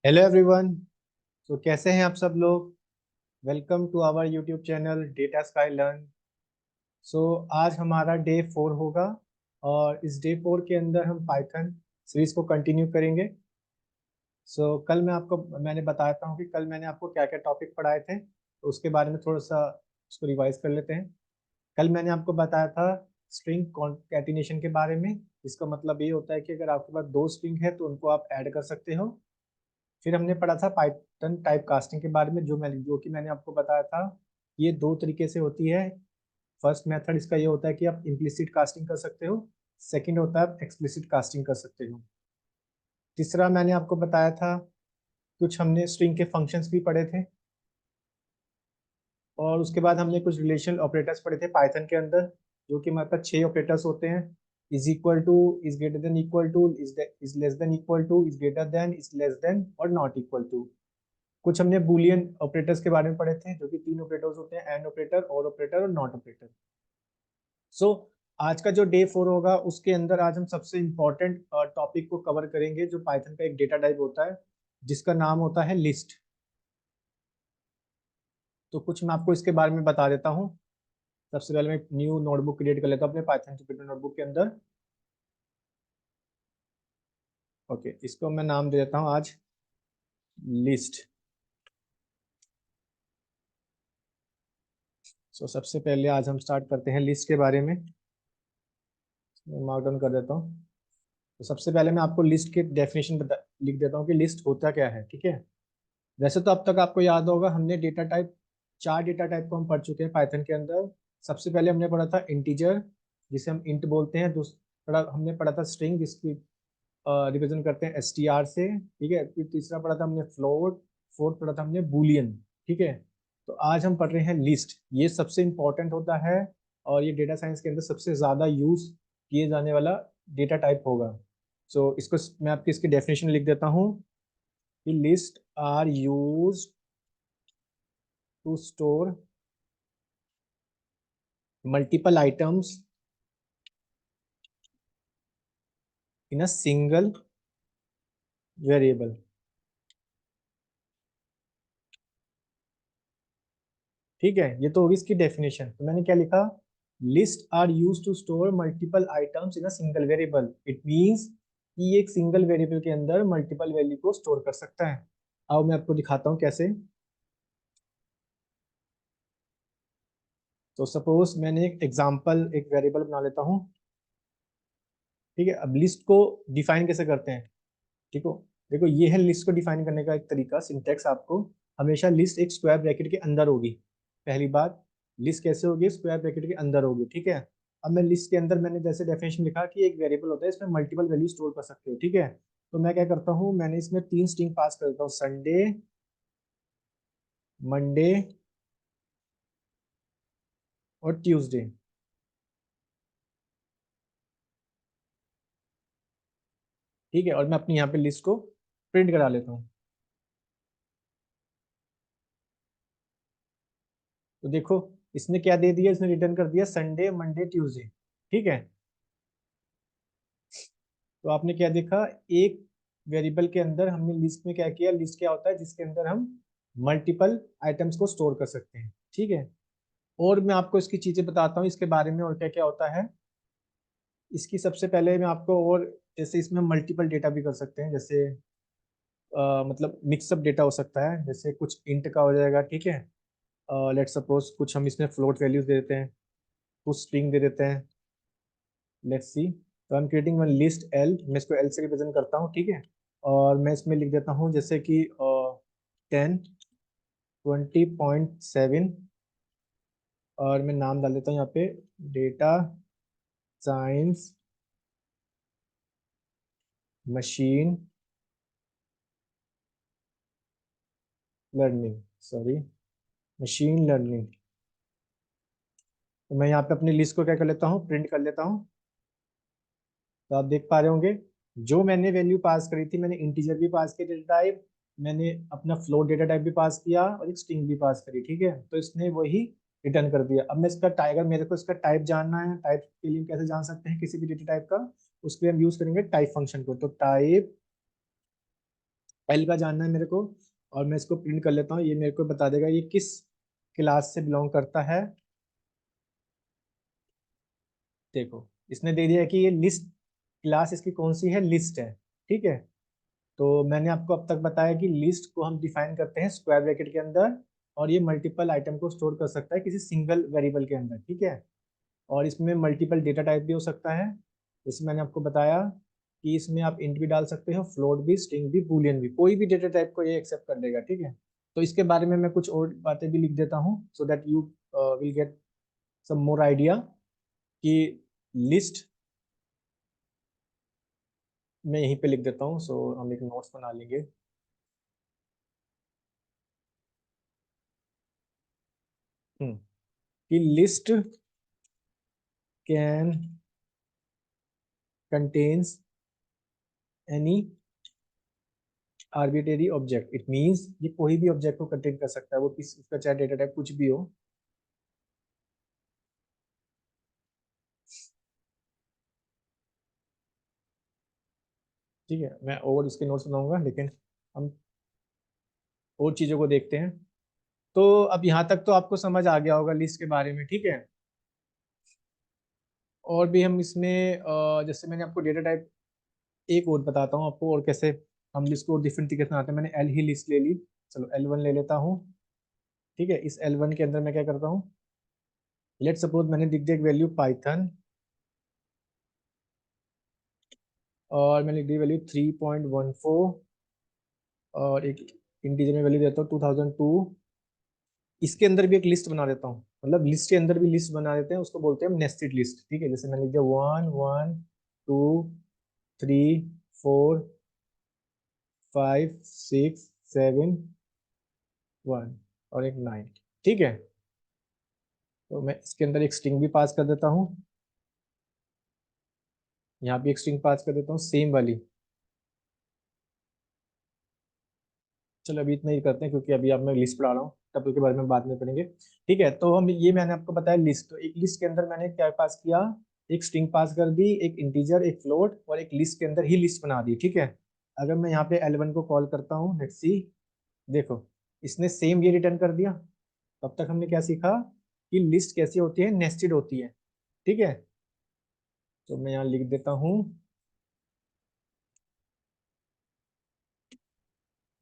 Hello everyone. तो कैसे हैं आप सब लोग। Welcome to our YouTube channel data sky learn. So आज हमारा डे 4 होगा और इस डे 4 के अंदर हम पाइथन सीरीज को कंटिन्यू करेंगे। कल मैंने बताया था कि कल मैंने आपको क्या क्या टॉपिक पढ़ाए थे, तो उसके बारे में थोड़ा सा उसको रिवाइज कर लेते हैं। कल मैंने आपको बताया था स्ट्रिंग कॉन्कैटिनेशन के बारे में। इसका मतलब ये होता है कि अगर आपके पास दो स्ट्रिंग है तो उनको आप ऐड कर सकते हो। फिर हमने पढ़ा था पाइथन टाइप कास्टिंग के बारे में, जो कि मैंने आपको बताया था। ये दो तरीके से होती है। फर्स्ट मेथड इसका ये होता है कि आप इम्प्लिसिट कास्टिंग कर सकते हो। सेकंड होता है आप एक्सप्लिसिट कास्टिंग कर सकते हो। तीसरा मैंने आपको बताया था, कुछ हमने स्ट्रिंग के फंक्शंस भी पढ़े थे। और उसके बाद हमने कुछ रिलेशनल ऑपरेटर्स पढ़े थे पाइथन के अंदर, जो कि हमारे पास 6 ऑपरेटर्स होते हैं। Is equal to, is greater than equal to, is less than equal to, is greater than, is less than और नॉट इक्वल टू। कुछ हमने बूलियन ऑपरेटर्स के बारे में पढ़े थे, जो कि 3 ऑपरेटर्स होते हैं, एंड ऑपरेटर, और ऑपरेटर और नॉट ऑपरेटर। सो आज का जो डे 4 होगा उसके अंदर आज हम सबसे इंपॉर्टेंट टॉपिक को कवर करेंगे, जो पाइथन का एक डेटा टाइप होता है जिसका नाम होता है लिस्ट। तो कुछ मैं आपको इसके बारे में बता देता हूँ। सबसे पहले मैं एक न्यू नोटबुक क्रिएट कर लेता हूँ अपने पाइथन जुपिटर नोटबुक के अंदर। ओके, इसको मैं नाम दे देता हूँ आज लिस्ट। सबसे पहले आज हम स्टार्ट करते हैं लिस्ट के बारे में। मार्क डाउन कर देता हूँ। तो सबसे पहले मैं आपको लिस्ट की डेफिनेशन लिख देता हूँ कि लिस्ट होता क्या है, ठीक है। वैसे तो अब तक आपको याद होगा, हमने डेटा टाइप, 4 डेटा टाइप को हम पढ़ चुके हैं पाइथन के अंदर। सबसे पहले हमने पढ़ा था इंटीजर, जिसे हम इंट बोलते हैं। दूसरा हमने पढ़ा था स्ट्रिंग, जिसकी रिप्रेजेंट करते हैं str से, ठीक है। फिर तीसरा पढ़ा था हमने फ्लोट। फोर्थ पढ़ा था हमने बूलियन, ठीक है। तो आज हम पढ़ रहे हैं लिस्ट। ये सबसे इंपॉर्टेंट होता है और ये डेटा साइंस के अंदर सबसे ज्यादा यूज किए जाने वाला डेटा टाइप होगा। इसको मैं आपकी इसकी डेफिनेशन लिख देता हूँ कि list are use to store multiple items in a single variable. ठीक है, ये तो होगी इसकी डेफिनेशन। तो मैंने क्या लिखा, list are use to store multiple items in a single variable. It means कि ये एक सिंगल वेरिएबल के अंदर मल्टीपल वैल्यू को स्टोर कर सकता है। अब मैं आपको दिखाता हूँ कैसे। तो सपोज मैंने एक एग्जांपल, एक वेरिएबल बना लेता हूँ, ठीक है। अब लिस्ट को डिफाइन कैसे करते हैं, ठीक हो। देखो, ये है लिस्ट को डिफाइन करने का एक तरीका, सिंटेक्स। आपको हमेशा लिस्ट एक स्क्वायर ब्रैकेट के अंदर होगी। पहली बात, लिस्ट कैसे होगी, स्क्वायर ब्रैकेट के अंदर होगी, ठीक है। अब मैं लिस्ट के अंदर, मैंने जैसे डेफिनेशन लिखा कि एक वेरिएबल होता है, इसमें मल्टीपल वैल्यू स्टोर कर सकते हो, ठीक है। तो मैं क्या करता हूँ, मैंने इसमें 3 स्ट्रिंग पास कर देता हूँ, संडे, मंडे और ट्यूसडे। ठीक है, और मैं अपनी यहाँ पे लिस्ट को प्रिंट करा लेता हूँ। तो देखो, इसने क्या दे दिया, इसने रिटर्न कर दिया संडे, मंडे, ट्यूसडे, ठीक है। तो आपने क्या देखा, एक वेरिएबल के अंदर हमने लिस्ट में क्या किया, लिस्ट क्या होता है जिसके अंदर हम मल्टीपल आइटम्स को स्टोर कर सकते हैं, ठीक है। और मैं आपको इसकी चीजें बताता हूँ इसके बारे में, और क्या क्या होता है इसकी। सबसे पहले मैं आपको, और जैसे इसमें मल्टीपल डेटा भी कर सकते हैं, जैसे मतलब मिक्सअप डेटा हो सकता है, जैसे कुछ इंट का हो जाएगा, ठीक है। लेट सपोज कुछ हम इसमें फ्लोट वैल्यूज दे देते हैं, कुछ स्ट्रिंग दे देते हैं। Let's see. तो I am creating one list L, मैं इसको एल से रिप्रेजेंट करता हूँ, ठीक है। और मैं इसमें लिख देता हूँ जैसे कि 10, 20.7, और मैं नाम डाल देता हूँ यहाँ पे data science machine learning, sorry, machine learning. तो मैं यहाँ पे अपनी लिस्ट को क्या कर लेता हूँ, प्रिंट कर लेता हूँ। तो आप देख पा रहे होंगे, जो मैंने वैल्यू पास करी थी, मैंने इंटीजर भी पास किया डेटा टाइप, मैंने अपना फ्लोट डेटा टाइप भी पास किया और एक स्ट्रिंग भी पास करी, ठीक है। तो इसने वही रिटर्न कर दिया। अब मैं इसका टाइगर, मेरे को इसका टाइप जानना है, टाइप के लिए कैसे जान सकते हैं किसी भी डेटा टाइप का, उसके लिए हम यूज करेंगे टाइप फंक्शन को। तो टाइप एल का जानना है मेरे को, और मैं इसको प्रिंट कर लेता हूँ। ये मेरे को बता देगा ये किस क्लास से बिलोंग करता है। देखो इसने दे दिया है कि ये लिस्ट क्लास इसकी कौन सी है, लिस्ट है। ठीक है, तो मैंने आपको अब तक बताया कि लिस्ट को हम डिफाइन करते हैं स्क्वायर ब्रैकेट के अंदर, और ये मल्टीपल आइटम को स्टोर कर सकता है किसी सिंगल वेरिएबल के अंदर। ठीक है, और इसमें मल्टीपल डेटा टाइप भी हो सकता है, जैसे मैंने आपको बताया कि इसमें आप इंट भी डाल सकते हो, फ्लोट भी, स्ट्रिंग भी, बूलियन भी, कोई भी डेटा टाइप को ये एक्सेप्ट कर लेगा। ठीक है, तो इसके बारे में मैं कुछ और बातें भी लिख देता हूँ so that you will get some more idea कि लिस्ट मैं यहीं पे लिख देता हूँ। सो हम एक नोट्स बना लेंगे। कि list can contains any arbitrary object. It means ये कोई भी ऑब्जेक्ट को कंटेन कर सकता है, वो किस उसका चाहे डेटा टाइप कुछ भी हो। ठीक है, मैं और इसके नोट्स बनाऊंगा, लेकिन हम और चीज़ों को देखते हैं। तो अब यहाँ तक तो आपको समझ आ गया होगा लिस्ट के बारे में। ठीक है, और भी हम इसमें जैसे मैंने आपको डेटा टाइप एक और बताता हूँ आपको, और कैसे हम लिस्ट को और डिफरेंट तरीके से बनाते हैं। मैंने एल ही लिस्ट ले ली, चलो L1 ले लेता हूँ। ठीक है, इस L1 के अंदर मैं क्या करता हूँ, लेट सपोज मैंने लिख दिया एक वैल्यू पाइथन, और मैंने लिख दी वैल्यू 3.14, और एक इंटीजर में वैल्यू देता हूँ 2002। इसके अंदर भी एक लिस्ट बना देता हूँ, मतलब लिस्ट के अंदर भी लिस्ट बना देते हैं, उसको बोलते हैं हम नेस्टेड लिस्ट। ठीक है, जैसे मैंने लिख दिया 1 1 2 3 4 5 6 7 1 और एक 9। ठीक है, तो मैं इसके अंदर एक स्ट्रिंग भी पास कर देता हूँ, यहाँ भी एक स्ट्रिंग पास कर देता हूँ सेम वाली। चलो अभी इतना ही करते हैं, क्योंकि अभी अब मैं लिस्ट पढ़ा रहा हूँ, टपल के बारे में बाद में पढ़ेंगे। ठीक है, तो हम ये मैंने आपको बताया लिस्ट। तो एक लिस्ट के अंदर मैंने क्या पास किया, एक स्ट्रिंग पास कर दी, एक इंटीजर, एक फ्लोट, और एक लिस्ट के अंदर ही लिस्ट बना दी। ठीक है, अगर मैं यहाँ पे L1 को कॉल करता हूँ, लेट्स सी, देखो इसने सेम ये रिटर्न कर दिया। तब तक हमने क्या सीखा कि लिस्ट कैसी होती है, नेस्टेड होती है। ठीक है, तो मैं यहाँ लिख देता हूँ।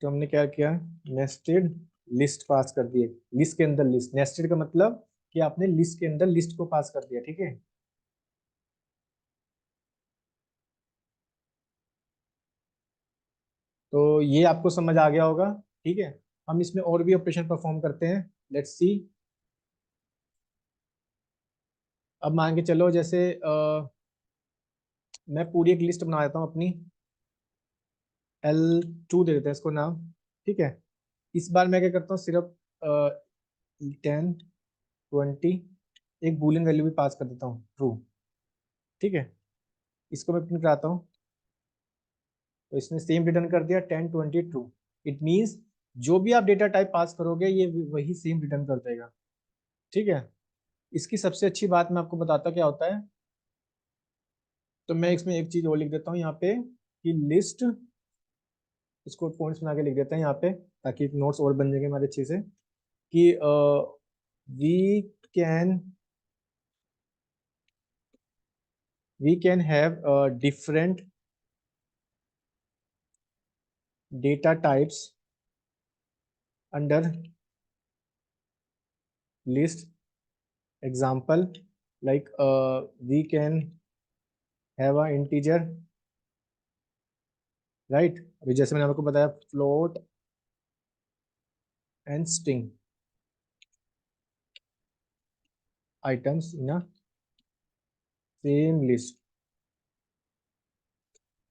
तो हमने क्या किया, नेस्टेड लिस्ट पास कर दिए, लिस्ट के अंदर लिस्ट। नेस्टेड का मतलब कि आपने लिस्ट के अंदर लिस्ट को पास कर दिया। ठीक है, तो ये आपको समझ आ गया होगा। ठीक है, हम इसमें और भी ऑपरेशन परफॉर्म करते हैं, लेट्स सी। अब मान के चलो जैसे मैं पूरी एक लिस्ट बना देता हूँ अपनी, L2 दे देते हैं इसको नाम। ठीक है, इस बार मैं क्या करता हूँ, सिर्फ 10 20 एक बूलियन वैल्यू भी पास कर देता हूँ, ट्रू। ठीक है, इसको मैं प्रिंट कराता हूँ, तो इसने सेम रिटर्न कर दिया 10 20 ट्रू। इट मीन्स जो भी आप डेटा टाइप पास करोगे ये वही सेम रिटर्न कर देगा। ठीक है, इसकी सबसे अच्छी बात मैं आपको बताता क्या होता है। तो मैं इसमें एक चीज और लिख देता हूँ यहाँ पे कि लिस्ट, इसको पॉइंट्स बना के लिख देते हैं यहाँ पे, ताकि नोट्स और बन जाएंगे हमारे अच्छे से। कि we can we can have different data types under list. Example like we can have a integer, right. अभी जैसे मैंने आपको बताया float and string items in a same list.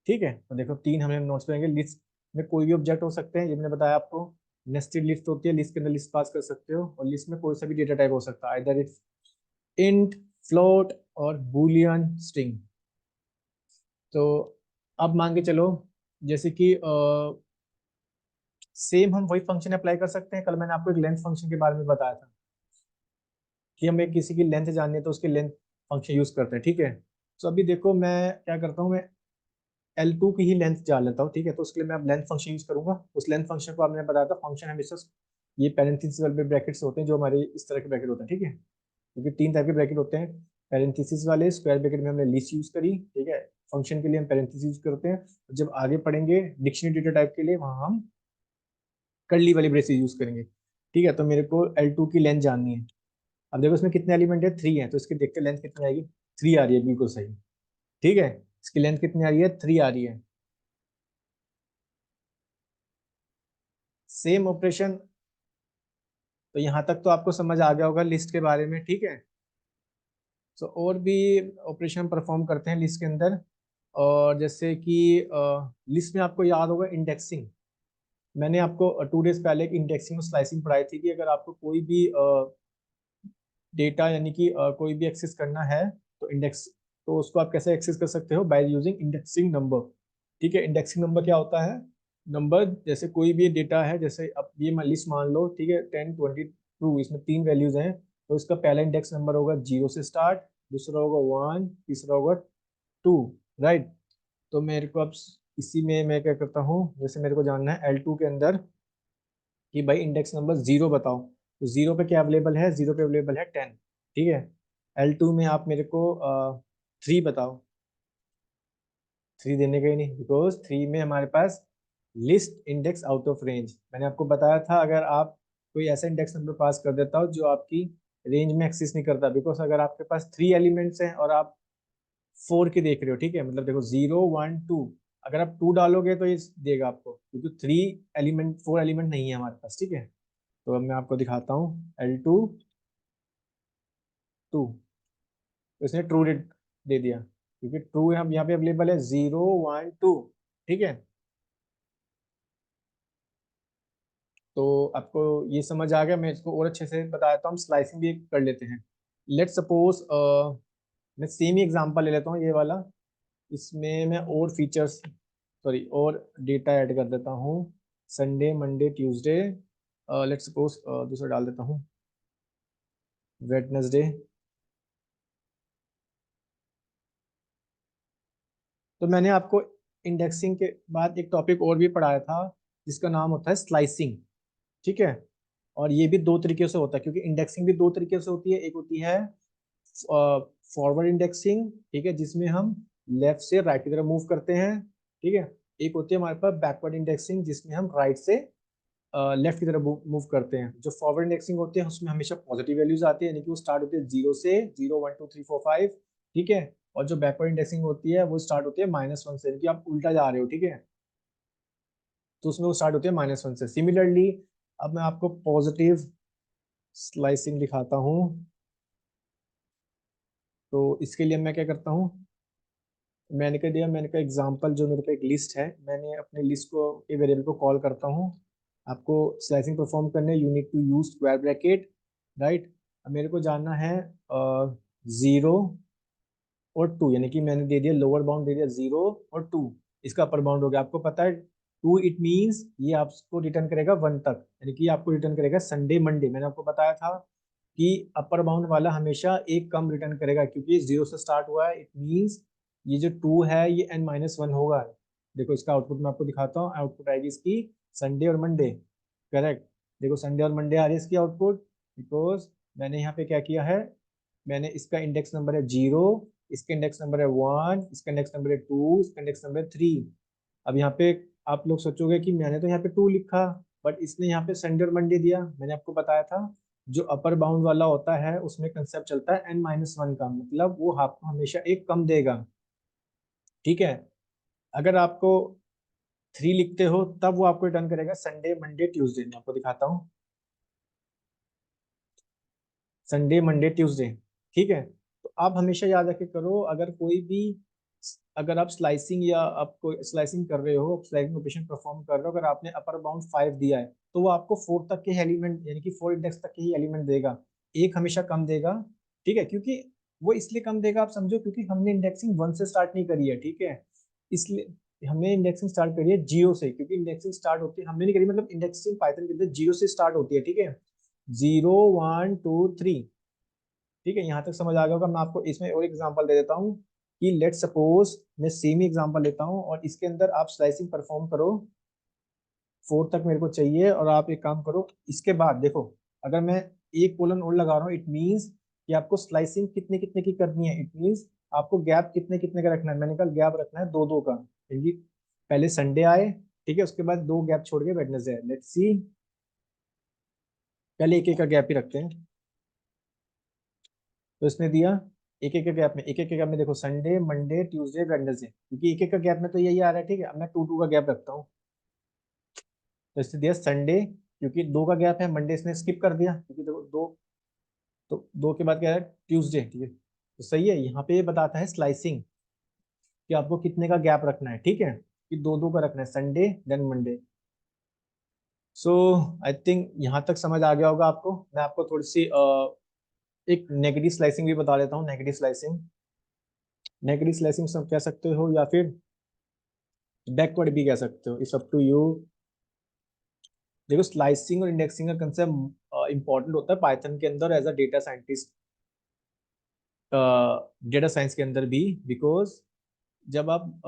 ठीक है, तो देखो तीन हमें नोट्स करेंगे। लिस्ट में कोई भी ऑब्जेक्ट हो सकते हैं, ये मैंने बताया आपको। नेस्टेड लिस्ट होती है, लिस्ट के अंदर लिस्ट पास कर सकते हो, और लिस्ट में कोई सा भी डेटा टाइप हो सकता है, आइदर इट्स इंट, फ्लोट और बूलियन, स्ट्रिंग। तो अब मान के चलो जैसे कि सेम हम वही फंक्शन अप्लाई कर सकते हैं। कल मैंने आपको एक लेंथ फंक्शन के बारे में बताया था कि हमें किसी की लेंथ जाननी है तो उसके लेंथ फंक्शन यूज करते हैं। ठीक है, तो अभी देखो मैं क्या करता हूँ, मैं L2 की ही लेंथ जान लेता हूँ, ठीक है। तो उसके लिए मैं अब लेंथ फंक्शन यूज करूंगा। उस लेंथ फंक्शन को आपने बताया था, फंक्शन हमेशा ये पैरेंथेसिस वाले ब्रैकेट्स होते हैं, जो हमारे इस तरह के ब्रैकेट होते हैं, ठीक है। क्योंकि तीन टाइप के ब्रैकेट होते हैं, पैरेंथेसिस वाले, स्क्वायर ब्रैकेट में हमने लिस्ट यूज करी, ठीक है। फंक्शन के लिए हम पैरेंथेसिस यूज करते हैं। जब आगे पढ़ेंगे डिक्शनरी डेटा टाइप के लिए, वहां हम कर्ली वाली ब्रेसेस यूज करेंगे, ठीक है। तो मेरे को L2 की लेंथ जाननी है। अब देखो इसमें कितने एलिमेंट है, 3 है, तो इसके देखते लेंथ कितनी आएगी, 3 आ रही है, बिल्कुल सही, ठीक है। इसकी लेंथ कितनी आ रही है, 3 आ रही है। सेम ऑपरेशन, तो यहाँ तक तो आपको समझ आ गया होगा लिस्ट के बारे में, ठीक है। तो और भी ऑपरेशन परफॉर्म करते हैं लिस्ट के अंदर, और जैसे कि लिस्ट में आपको याद होगा इंडेक्सिंग। मैंने आपको 2 डेज पहले एक इंडेक्सिंग और स्लाइसिंग पढ़ाई थी कि अगर आपको कोई भी डेटा यानी कि कोई भी एक्सेस करना है, तो इंडेक्स, तो उसको आप कैसे एक्सेस कर सकते हो, बाय यूजिंग इंडेक्सिंग नंबर, ठीक है। इंडेक्सिंग नंबर क्या होता है, नंबर, जैसे कोई भी डेटा है, जैसे अब ये लिस्ट मान लो, ठीक है, 10 22, इसमें 3 वैल्यूज हैं, तो इसका पहला इंडेक्स नंबर होगा 0 से स्टार्ट, दूसरा होगा 1, तीसरा होगा 2, राइट। तो मेरे को अब इसी में मैं क्या करता हूँ, जैसे मेरे को जानना है L2 के अंदर कि भाई इंडेक्स नंबर 0 बताओ, तो 0 पे क्या अवेलेबल है, 0 पे अवेलेबल है 10, ठीक है। L2 में आप मेरे को 3 बताओ, 3 देने का ही नहीं, बिकॉज 3 में हमारे पास list index out of range, मैंने आपको बताया था अगर आप कोई ऐसा इंडेक्स नंबर पास कर देता हो जो आपकी रेंज में एक्सेस नहीं करता, बिकॉज अगर आपके पास 3 एलिमेंट्स हैं और आप 4 की देख रहे हो, ठीक है, मतलब देखो 0 1 2, अगर आप 2 डालोगे तो ये देगा आपको, क्योंकि 3 एलिमेंट 4 एलिमेंट नहीं है हमारे पास, ठीक है। तो अब मैं आपको दिखाता हूँ L2 2, तो इसने ट्रू दे दिया, क्योंकि ट्रू यहाँ पे अवेलेबल है 0 1 2, ठीक है। तो आपको ये समझ आ गया, मैं इसको और अच्छे से बता देता हूँ, हम स्लाइसिंग भी कर लेते हैं। लेट सपोज मैं सेम ही एग्जांपल ले लेता हूँ, ये वाला, इसमें मैं और फीचर्स, सॉरी, और डेटा ऐड कर देता हूँ, Sunday Monday Tuesday, let suppose दूसरा डाल देता हूँ, वेडनेसडे। तो मैंने आपको इंडेक्सिंग के बाद एक टॉपिक और भी पढ़ाया था, जिसका नाम होता है स्लाइसिंग, ठीक है। और ये भी दो तरीके से होता है, क्योंकि इंडेक्सिंग भी दो तरीके से होती है, एक होती है फॉरवर्ड इंडेक्सिंग, ठीक है, जिसमें हम लेफ्ट से राइट की तरफ मूव करते हैं, ठीक है। एक होती है हमारे पास बैकवर्ड इंडेक्सिंग, जिसमें हम राइट से लेफ्ट की तरफ मूव करते हैं। जो फॉरवर्ड इंडेक्सिंग होती है उसमें हमेशा पॉजिटिव वैल्यूज आती है, यानी कि वो स्टार्ट होती है 0 से, 0 1 2 3 4 5, ठीक है। और जो बैकवर्ड इंडेक्सिंग होती है वो स्टार्ट होती है -1 से, यानी कि आप उल्टा जा रहे हो, ठीक है। तो उसमें वो स्टार्ट होती है -1 से। सिमिलरली अब मैं आपको पॉजिटिव स्लाइसिंग दिखाता हूँ। तो इसके लिए मैं क्या करता हूँ, मैंने कह दिया, मैंने कहा एग्जांपल, जो मेरे पे एक लिस्ट है, मैंने अपने लिस्ट को एक वेरिएबल को कॉल करता हूँ। आपको स्लाइसिंग परफॉर्म करने you need to use square bracket, right. अब मेरे को जानना है 0 और 2, यानी कि मैंने दे दिया लोअर बाउंड दे दिया 0 और 2, इसका अपर बाउंड हो गया। आपको पता है 2 इट मीन्स ये आपको रिटर्न करेगा 1 तक, यानी कि आपको रिटर्न करेगा संडे मंडे। मैंने आपको बताया था कि अपर बाउंड वाला हमेशा एक कम रिटर्न करेगा, क्योंकि 0 से स्टार्ट हुआ है, इट मीन्स ये जो 2 है ये n-1 होगा। देखो इसका आउटपुट मैं आपको दिखाता हूँ, आउटपुट आएगी इसकी संडे और मंडे, करेक्ट। देखो संडे और मंडे आ रही है इसकी आउटपुट, बिकॉज मैंने यहाँ पे क्या किया है, मैंने इसका इंडेक्स नंबर है 0, इसका इंडेक्स नंबर है 1, इसका इंडेक्स नंबर है 2, इसका इंडेक्स नंबर है 3। अब यहाँ पे आप लोग सोचोगे कि मैंने तो यहाँ पे 2 लिखा, बट इसने यहाँ पे संडे और मंडे दिया। मैंने आपको बताया था जो अपर बाउंड वाला होता है उसमें कंसेप्ट चलता है n-1 का, मतलब वो आपको हमेशा एक कम देगा, ठीक है। अगर आपको 3 लिखते हो तब वो आपको रिटर्न करेगा संडे मंडे ट्यूसडे। मैं आपको दिखाता हूँ, संडे मंडे ट्यूसडे, ठीक है। तो आप हमेशा याद रखे करो, अगर कोई भी, अगर आप स्लाइसिंग या आप कोई स्लाइसिंग कर रहे हो, स्लाइसिंग ऑपरेशन परफॉर्म कर रहे हो, अगर आपने अपर बाउंड 5 दिया है, तो वो आपको 4 तक के एलिमेंट, यानी कि 4 इंडेक्स तक के ही एलिमेंट देगा, एक हमेशा कम देगा, ठीक है। क्योंकि वो इसलिए कम देगा, आप समझो, क्योंकि हमने इंडेक्सिंग 1 से स्टार्ट नहीं करी है, ठीक है। इसलिए हमने इंडेक्सिंग स्टार्ट करी है 0 से, क्योंकि इंडेक्सिंग स्टार्ट होती है, हमने नहीं करी, मतलब इंडेक्सिंग पाइथन के अंदर 0 से स्टार्ट होती है, ठीक है। 0 1 2 3, ठीक है। यहाँ तक समझ आ गया होगा। मैं आपको इसमें और एग्जांपल दे देता हूँ। कि लेट सपोज मैं सेम ही एग्जांपल लेता हूँ और इसके अंदर आप स्लाइसिंग परफॉर्म करो, 4 तक मेरे को चाहिए, और आप एक काम करो इसके बाद देखो, अगर मैं एक कोलन और लगा रहा हूँ, इट मीन्स कि आपको स्लाइसिंग कितने कितने की करनी है, इट मीन्स आपको गैप कितने कितने का रखना है। मैंने कहा गैप रखना है दो दो का, क्योंकि पहले संडे आए, ठीक है, उसके बाद दो गैप छोड़ के वेडनेसडे आए। लेट्स सी, पहले एक एक का गैप ही रखते हैं। तो इसने दिया एक एक के गैप में, एक एक के गैप में देखो संडे मंडे ट्यूसडे वेडनेसडे, क्योंकि एक एक का गैप में तो यही आ रहा है, ठीक है। अब मैं टू टू का गैप रखता हूँ, तो इसने दिया संडे, क्योंकि दो का गैप है, मंडे इसने स्किप कर दिया क्योंकि देखो दो, तो दो के बाद क्या है ट्यूसडे, ठीक है। तो सही है, यहाँ पे ये बताता है स्लाइसिंग कि आपको कितने का गैप रखना है, ठीक है, कि दो दो का रखना है, Sunday then Monday. So I think यहाँ तक समझ आ गया होगा आपको। मैं आपको थोड़ी सी एक नेगेटिव स्लाइसिंग भी बता देता हूँ। नेगेटिव स्लाइसिंग, नेगेटिव स्लाइसिंग सब कह सकते हो या फिर बैकवर्ड भी कह सकते हो, इट्स अप टू यू। देखो स्लाइसिंग और इंडेक्सिंग का कंसेप्ट इंपॉर्टेंट होता है पाइथन के अंदर as a data scientist, data science के अंदर भी, बिकॉज जब आप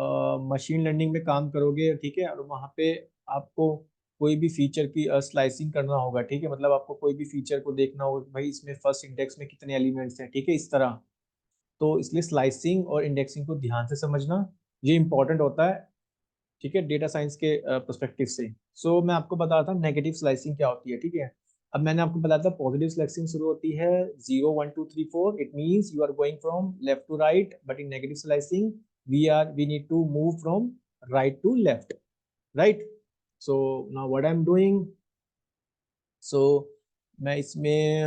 मशीन लर्निंग में काम करोगे, ठीक है, और वहाँ पे आपको कोई भी फीचर की स्लाइसिंग करना होगा, ठीक है, मतलब आपको कोई भी फीचर को देखना होगा कि भाई इसमें फर्स्ट इंडेक्स में कितने एलिमेंट्स हैं, ठीक है, इस तरह। तो इसलिए स्लाइसिंग और इंडेक्सिंग को ध्यान से समझना ये इंपॉर्टेंट होता है, ठीक है, डेटा साइंस के पर्सपेक्टिव से। सो मैं आपको बता रहा था नेगेटिव स्लाइसिंग क्या होती है, ठीक है। अब मैंने आपको बताया था पॉजिटिव स्लाइसिंग शुरू होती है 0 1 2 3 4, it means you are going from left to right, but in negative slicing we need to move from right to left, right. So now what I am doing, so मैं इसमें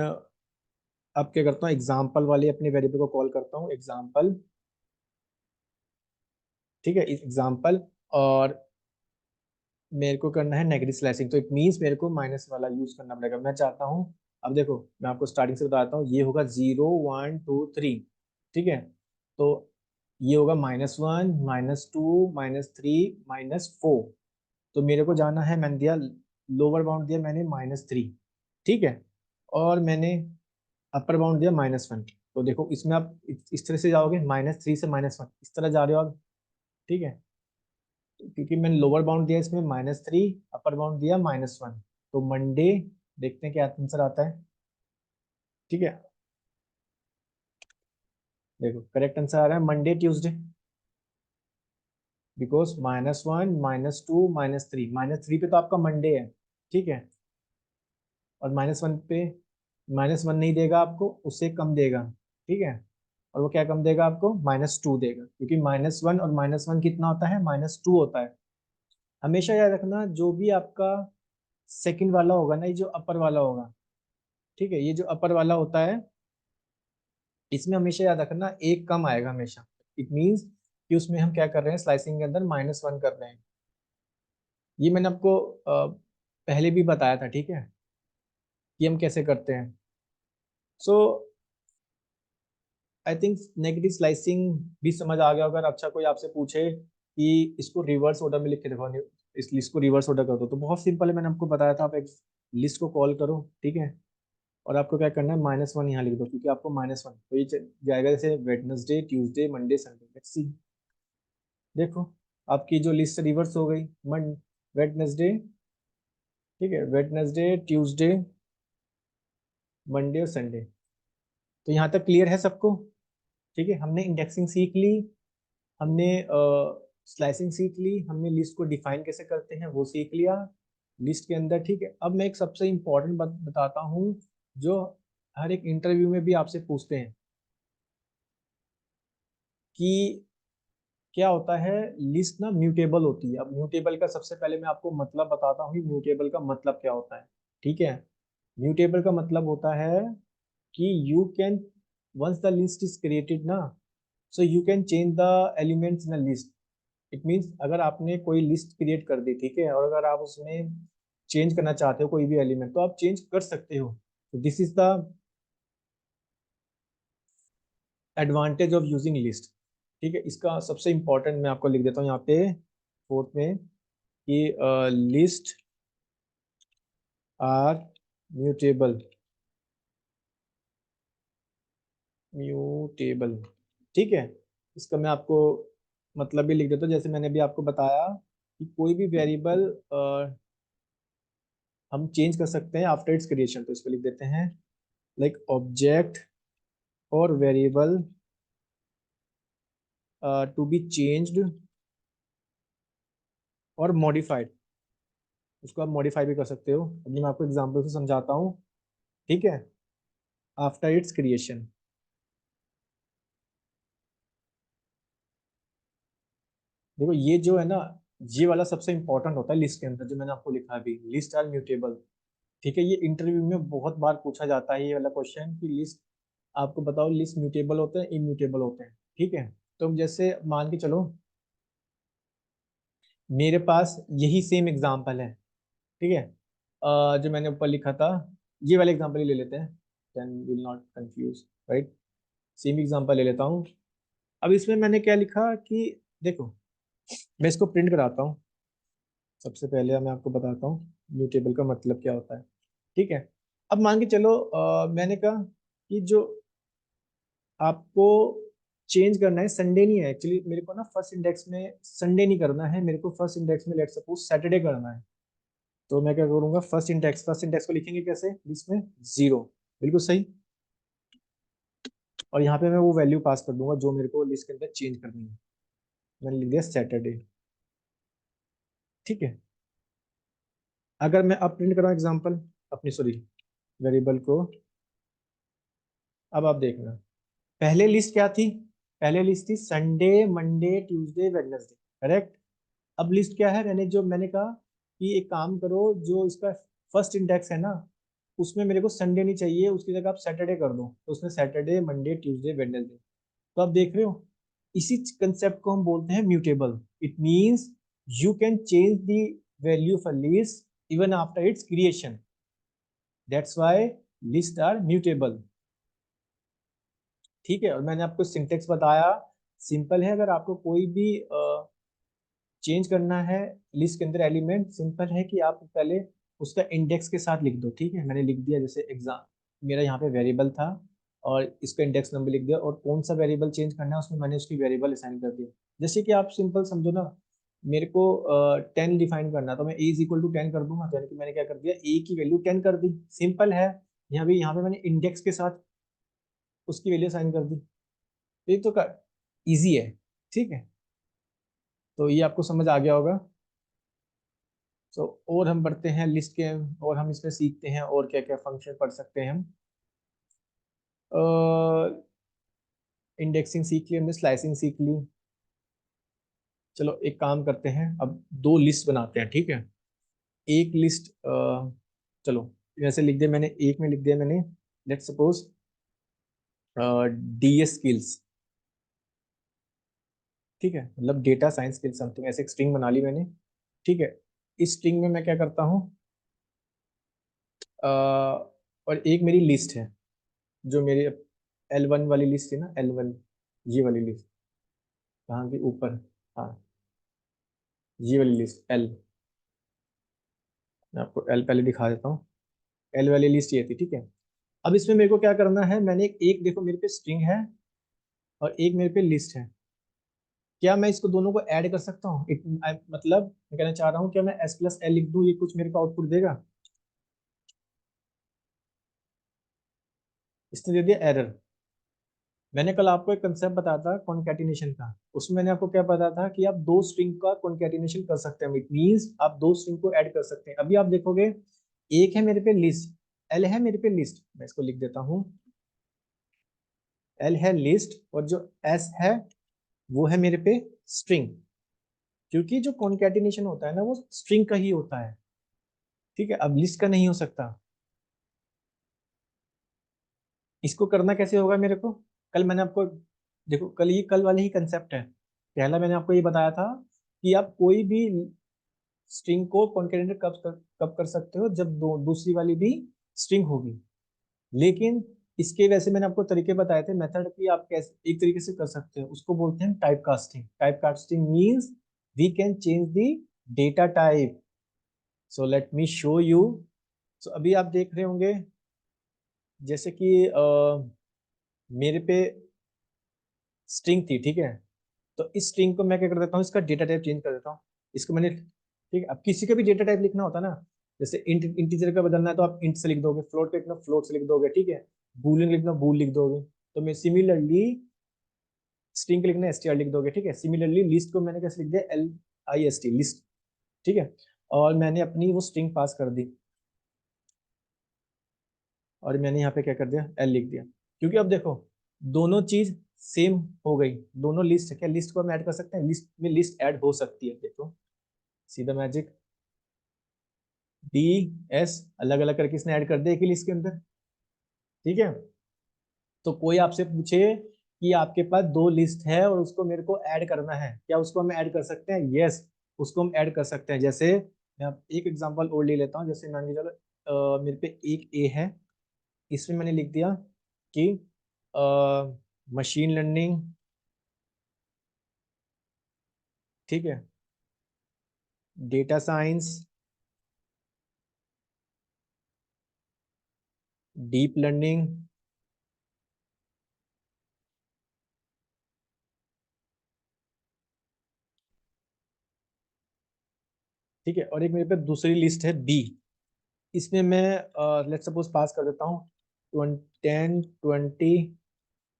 अब क्या करता हूँ, example वाले अपने वेरिएबल को call करता हूँ, एग्जाम्पल, ठीक है, एग्जाम्पल, और मेरे को करना है नेगेटिव स्लैशिंग, तो इट मीन्स मेरे को माइनस वाला यूज करना पड़ेगा। मैं चाहता हूँ, अब देखो मैं आपको स्टार्टिंग से बताता हूँ, ये होगा 0 1 2 3, ठीक है। तो ये होगा -1 -2 -3 -4। तो मेरे को जाना है, मैंने दिया लोअर बाउंड दिया मैंने -3, ठीक है, और मैंने अपर बाउंड दिया -1। तो देखो इसमें आप इस तरह से जाओगे, -3 से -1 इस तरह जा रहे हो आप, ठीक है। क्योंकि मैंने लोअर बाउंड दिया इसमें -3, अपर बाउंड दिया -1, तो मंडे, देखते हैं क्या आंसर आता है, ठीक है। देखो करेक्ट आंसर आ रहा है मंडे ट्यूसडे, बिकॉज -1 -2 -3, -3 पे तो आपका मंडे है, ठीक है, और -1 पे, -1 नहीं देगा आपको, उससे कम देगा, ठीक है। और वो क्या कम देगा आपको, -2 देगा, क्योंकि -1 और -1 कितना होता है, -2 होता है। हमेशा याद रखना जो भी आपका सेकंड वाला होगा ना, ये जो अपर वाला होगा, ठीक है, ये जो अपर वाला होता है, इसमें हमेशा याद रखना एक कम आएगा हमेशा। इट मीन्स कि उसमें हम क्या कर रहे हैं, स्लाइसिंग के अंदर -1 कर रहे हैं। ये मैंने आपको पहले भी बताया था, ठीक है, कि हम कैसे करते हैं। सो आई थिंक नेगेटिव स्लाइसिंग भी समझ आ गया। अगर अच्छा कोई आपसे पूछे कि इसको रिवर्स ऑर्डर में लिख के देखो, इस लिस्ट को रिवर्स ऑर्डर कर दो, तो बहुत सिंपल है, मैंने आपको बताया था, आप एक लिस्ट को कॉल करो, ठीक है, और आपको क्या करना है, -1 यहाँ लिख दो, क्योंकि आपको -1, तो ये जाएगा जैसे Wednesday Tuesday Monday Sunday, let's see. देखो आपकी जो लिस्ट रिवर्स हो गई, मन वेडनेसडे, ठीक है, वेडनेसडे ट्यूसडे मंडे और संडे। तो यहाँ तक क्लियर है सबको, ठीक है। हमने इंडेक्सिंग सीख ली, हमने स्लाइसिंग सीख ली, हमने लिस्ट को डिफाइन कैसे करते हैं वो सीख लिया लिस्ट के अंदर, ठीक है। अब मैं एक सबसे इम्पोर्टेंट बात बताता हूँ, जो हर एक इंटरव्यू में भी आपसे पूछते हैं कि क्या होता है, लिस्ट ना म्यूटेबल होती है। अब म्यूटेबल का सबसे पहले मैं आपको मतलब बताता हूँ, म्यूटेबल का मतलब क्या होता है, ठीक है। म्यूटेबल का मतलब होता है कि you can, once the list is created ना, so you can change the elements in a list. It means अगर आपने कोई लिस्ट क्रिएट कर दी, ठीक है, और अगर आप उसमें चेंज करना चाहते हो कोई भी एलिमेंट, तो आप चेंज कर सकते हो। तो this is the advantage of using list, ठीक है। इसका सबसे इंपॉर्टेंट मैं आपको लिख देता हूँ यहाँ पे फोर्थ में, कि लिस्ट आर म्यूटेबल, म्यूटेबल, ठीक है। इसका मैं आपको मतलब भी लिख देता हूँ। जैसे मैंने भी आपको बताया कि कोई भी वेरिएबल हम चेंज कर सकते हैं आफ्टर इट्स क्रिएशन, तो इसको लिख देते हैं लाइक ऑब्जेक्ट और वेरिएबल टू बी चेंज्ड और मॉडिफाइड। उसको आप मॉडिफाई भी कर सकते हो, अभी मैं आपको एग्जाम्पल से समझाता हूँ, ठीक है। आफ्टर इट्स क्रिएशन, देखो ये जो है ना, ये वाला सबसे इंपॉर्टेंट होता है लिस्ट के अंदर, जो मैंने आपको लिखा अभी, लिस्ट आर म्यूटेबल। ठीक है, ये इंटरव्यू में बहुत बार पूछा जाता है ये वाला क्वेश्चन कि लिस्ट, आपको बताओ लिस्ट म्यूटेबल होते हैं इम्यूटेबल होते हैं, ठीक है। तो जैसे मान के चलो मेरे पास यही सेम एग्जांपल है, ठीक है। जो मैंने ऊपर लिखा था, ये वाले एग्जांपल ही ले लेते हैं, then will not confuse, right. Same example ले लेता हूँ। अब इसमें मैंने क्या लिखा कि देखो, मैं इसको प्रिंट कराता हूँ। सबसे पहले मैं आपको बताता हूँ म्यूटेबल का मतलब क्या होता है, ठीक है। अब मान के चलो मैंने कहा कि जो आपको चेंज करना है संडे नहीं है, एक्चुअली मेरे को ना फर्स्ट इंडेक्स में संडे नहीं करना है, मेरे को फर्स्ट इंडेक्स में लेट सपोज सैटरडे करना है। तो मैं क्या करूंगा, फर्स्ट इंडेक्स को लिखेंगे कैसे, इसमें 0, बिल्कुल सही। और यहाँ पे मैं वो वैल्यू पास कर दूंगा जो मेरे को लिस्ट के अंदर चेंज करनी है। मैंने लिख दिया सैटरडे, ठीक है। अगर मैं अब प्रिंट कराऊँ एग्जाम्पल अपनी, सॉरी, वेरिएबल को, अब आप देखना, पहले लिस्ट क्या थी, पहले लिस्ट थी Sunday Monday Tuesday Wednesday, correct. अब लिस्ट क्या है, मैंने कहा कि एक काम करो, जो इसका फर्स्ट इंडेक्स है ना, उसमें मेरे को संडे नहीं चाहिए, उसकी जगह आप सैटरडे कर दो, तो उसमें सैटरडे मंडे ट्यूसडे वेडनेसडे। तो आप देख रहे हो, इसी कंसेप्ट को हम बोलते हैं mutable. It means you can change the value of a list even after its creation, that's why list are mutable, ठीक है। और मैंने आपको सिंटेक्स बताया, सिंपल है। अगर आपको कोई भी चेंज करना है लिस्ट के अंदर एलिमेंट, सिंपल है कि आप पहले उसका इंडेक्स के साथ लिख दो, ठीक है। मैंने लिख दिया, जैसे एग्जाम मेरा यहाँ पे वेरिएबल था और इसका इंडेक्स नंबर लिख दिया, और कौन सा वेरिएबल चेंज करना है उसमें मैंने उसकी वेरिएबल असाइन कर दिया। जैसे कि आप सिंपल समझो ना, मेरे को 10 डिफाइन करना, तो मैं ए इज इक्वल टू 10 कर दूंगा, तो यानी कि मैंने क्या कर दिया, ए की वैल्यू 10 कर दी, सिंपल है। यहाँ पे मैंने इंडेक्स के साथ उसकी वैल्यू असाइन कर दी, तो ये तो इजी है, ठीक है। तो ये आपको समझ आ गया होगा। तो और हम बढ़ते हैं लिस्ट के, और हम इसमें सीखते हैं और क्या क्या फंक्शन पढ़ सकते हैं हम। इंडेक्सिंग सीख ली हमने, स्लाइसिंग सीख ली। चलो एक काम करते हैं, अब दो लिस्ट बनाते हैं, ठीक है। एक लिस्ट, चलो वैसे लिख दिया मैंने, एक में लिख दिया मैंने, लेट सपोज डीएस स्किल्स, ठीक है, मतलब डेटा साइंस स्किल्स समथिंग, ऐसे एक स्ट्रिंग बना ली मैंने, ठीक है। इस स्ट्रिंग में मैं क्या करता हूँ, और एक मेरी लिस्ट है, जो मेरी L1 वाली लिस्ट थी ना, L1, ये वाली लिस्ट, कहाँ की, ऊपर, हाँ, ये वाली लिस्ट L, मैं आपको L पहले दिखा देता हूँ। L वाली लिस्ट ये थी, ठीक है। अब इसमें मेरे को क्या करना है, मैंने एक देखो मेरे पे स्ट्रिंग है और एक मेरे पे लिस्ट है। क्या मैं इसको दोनों को ऐड कर सकता हूँ, मतलब मैं कहना चाह रहा हूँ, क्या मैं S+L लिख दूँ, ये कुछ मेरे को आउटपुट देगा। इसने दे दिया एरर। मैंने कल आपको एक कंसेप्ट बताया था कॉन्कैटिनेशन का, उसमें मैंने आपको क्या बताया था कि आप दो स्ट्रिंग का कॉन्कैटिनेशन कर सकते हैं, इट मींस आप दो स्ट्रिंग को ऐड कर सकते हैं। अभी आप देखोगे, एक है मेरे पे लिस्ट, एल है मेरे पे लिस्ट, मैं इसको लिख देता हूँ, एल है लिस्ट, और जो एस है वो है मेरे पे स्ट्रिंग, क्योंकि जो कॉन्कैटिनेशन होता है ना वो स्ट्रिंग का ही होता है, ठीक है, अब लिस्ट का नहीं हो सकता। इसको करना कैसे होगा मेरे को, कल मैंने आपको, देखो कल, ये कल वाले ही कंसेप्ट है। पहला मैंने आपको ये बताया था कि आप कोई भी स्ट्रिंग को कॉन्केटेनेट कब कर सकते हो, जब दूसरी वाली भी स्ट्रिंग होगी। लेकिन इसके वैसे मैंने आपको तरीके बताए थे, मेथड, कि आप कैसे एक तरीके से कर सकते हो, उसको बोलते हैं type casting. Type casting means we can change the data type. So let me show you. So अभी आप देख रहे होंगे, जैसे कि मेरे पे स्ट्रिंग थी, ठीक है। तो इस स्ट्रिंग को मैं क्या कर देता हूँ, इसका डेटा टाइप चेंज कर देता हूँ। इसको मैंने, ठीक है, अब किसी का भी डेटा टाइप लिखना होता है ना, जैसे इंटीजर का बदलना है तो आप इंट से लिख दोगे, फ्लोट का लिखना फ्लोट से लिख दोगे, ठीक है, बूलियन लिखना बूल लिख दोगे। तो मैं सिमिलरली स्ट्रिंग के लिखना str लिख दोगे, ठीक है। सिमिलरली लिस्ट को मैंने कैसे लिख दिया, LIST लिस्ट, ठीक है। और मैंने अपनी वो स्ट्रिंग पास कर दी और मैंने यहाँ पे क्या कर दिया, L लिख दिया। क्योंकि अब देखो दोनों चीज सेम हो गई, दोनों लिस्ट है, क्या लिस्ट को हम ऐड कर सकते हैं, लिस्ट में लिस्ट ऐड हो सकती है। देखो सीधा मैजिक, DS अलग अलग करके इसने ऐड कर दिया एक ही लिस्ट के अंदर, ठीक है। तो कोई आपसे पूछे कि आपके पास दो लिस्ट है और उसको मेरे को ऐड करना है, क्या उसको हम ऐड कर सकते हैं, यस उसको हम ऐड कर सकते हैं। जैसे मैं आप एक एग्जांपल और ले लेता हूँ, जैसे मान के चलो मेरे पे एक ए है, इसमें मैंने लिख दिया कि मशीन लर्निंग, ठीक है, डेटा साइंस, डीप लर्निंग, ठीक है, और एक मेरे पे दूसरी लिस्ट है बी, इसमें मैं लेट सपोज पास कर देता हूँ 10 20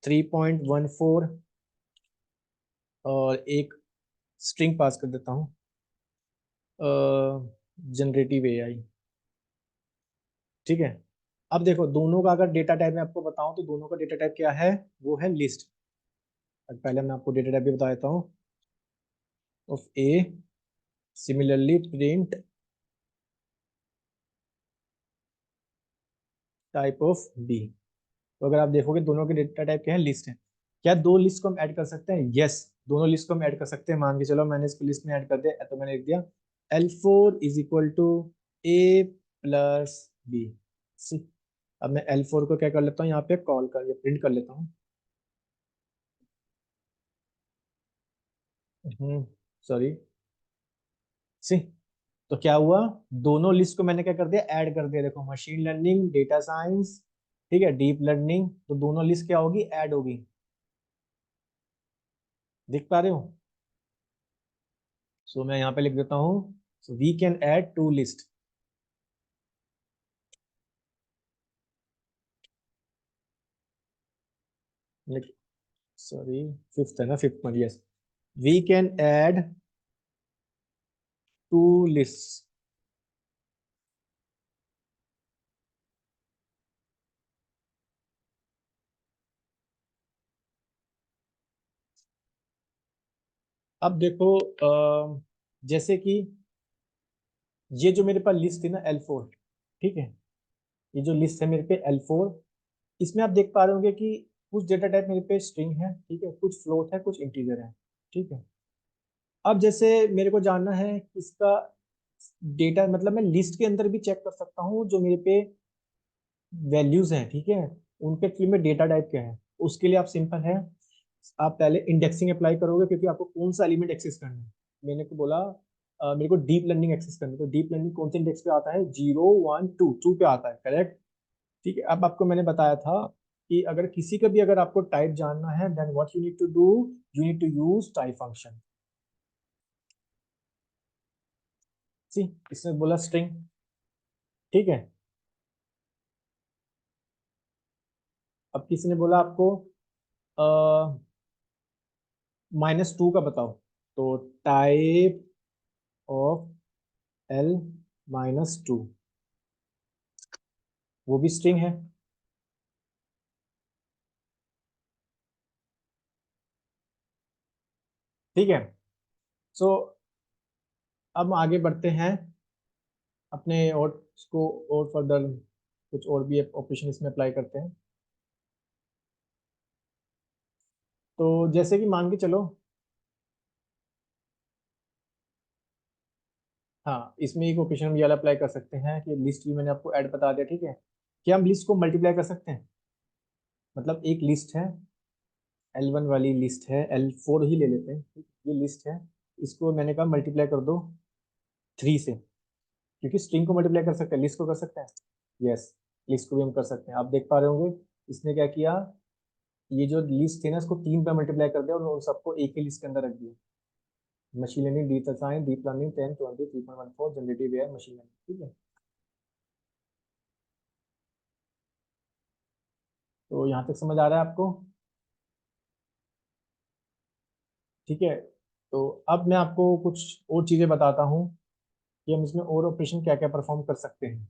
3.14 और एक स्ट्रिंग पास कर देता हूँ जनरेटिव AI, ठीक है। अब देखो दोनों का अगर डेटा टाइप मैं आपको बताऊं तो दोनों का डेटा टाइप क्या है, वो है लिस्ट। पहले मैं आपको डेटा टाइप भी बता देता हूँ, of A similarly print type of B. तो अगर आप देखोगे दोनों के डेटा टाइप क्या है, लिस्ट है। क्या दो लिस्ट को हम ऐड कर सकते हैं, यस दोनों लिस्ट को हम ऐड कर सकते हैं। मान के चलो मैंने इसको लिस्ट में ऐड कर दिया, तो मैंने लिख दिया L4 is equal to A plus B. अब मैं L4 को क्या कर लेता हूँ, यहाँ पे कॉल कर प्रिंट कर लेता हूँ, सॉरी सी। तो क्या हुआ, दोनों लिस्ट को मैंने क्या कर दिया, ऐड कर दिया। देखो मशीन लर्निंग, डेटा साइंस, ठीक है, डीप लर्निंग, तो दोनों लिस्ट क्या होगी, ऐड होगी। देख पा रहे हो, सो मैं यहाँ पे लिख देता हूँ, so we can add two list, sorry fifth है ना, fifth one, yes, we can add two list. अब देखो जैसे कि ये जो मेरे पास लिस्ट थी ना L4, ठीक है, ये जो लिस्ट है मेरे पे L4, इसमें आप देख पा रहे होंगे कि कुछ डेटा टाइप मेरे पे स्ट्रिंग है, ठीक है, कुछ फ्लोट है, कुछ इंटीजर है, ठीक है। अब जैसे मेरे को जानना है कि इसका डेटा, मतलब मैं लिस्ट के अंदर भी चेक कर सकता हूँ जो मेरे पे वैल्यूज हैं, ठीक है, उनके थ्रू में डेटा टाइप क्या है। उसके लिए आप सिंपल है, आप पहले इंडेक्सिंग अप्लाई करोगे, क्योंकि आपको कौन सा एलिमेंट एक्सेस करना है। मैंने को बोला मेरे को डीप लर्निंग एक्सेस करनी है, तो डीप लर्निंग कौन से इंडेक्स पे आता है, 0 1 2 पे आता है, करेक्ट, ठीक है। अब आपको मैंने बताया था कि अगर किसी का भी अगर आपको टाइप जानना है, then what you need to do, you need to use type function. See, इसने बोला स्ट्रिंग, ठीक है। अब किसी ने बोला आपको -2 का बताओ, तो टाइप ऑफ L-2, वो भी स्ट्रिंग है, ठीक है। सो अब आगे बढ़ते हैं अपने और इसको और फर्दर, कुछ और भी ऑपरेशन इसमें अप्लाई करते हैं। तो जैसे कि मान के चलो, हाँ इसमें एक ऑपरेशन हम ये वाला अप्लाई कर सकते हैं कि लिस्ट भी मैंने आपको ऐड बता दिया, ठीक है, कि हम लिस्ट को मल्टीप्लाई कर सकते हैं। मतलब एक लिस्ट है, L1 वाली लिस्ट है, L4 ही ले लेते हैं, ठीक? ये लिस्ट है, इसको मैंने कहा मल्टीप्लाई कर दो 3 से, क्योंकि स्ट्रिंग को मल्टीप्लाई कर सकते हैं, लिस्ट को कर सकते हैं, यस लिस्ट को भी हम कर सकते हैं। आप देख पा रहे होंगे इसने क्या किया, ये जो लिस्ट थी ना इसको 3 पे मल्टीप्लाई कर दिया और उन सबको एक ही लिस्ट के अंदर रख दिया। Machine learning, deep science, deep learning 10 20 3.14 generative AI machine learning, ठीक है। तो यहाँ तक समझ आ रहा है आपको? ठीक है। तो अब मैं आपको कुछ और चीज़ें बताता हूँ कि हम इसमें और ऑपरेशन क्या क्या परफॉर्म कर सकते हैं।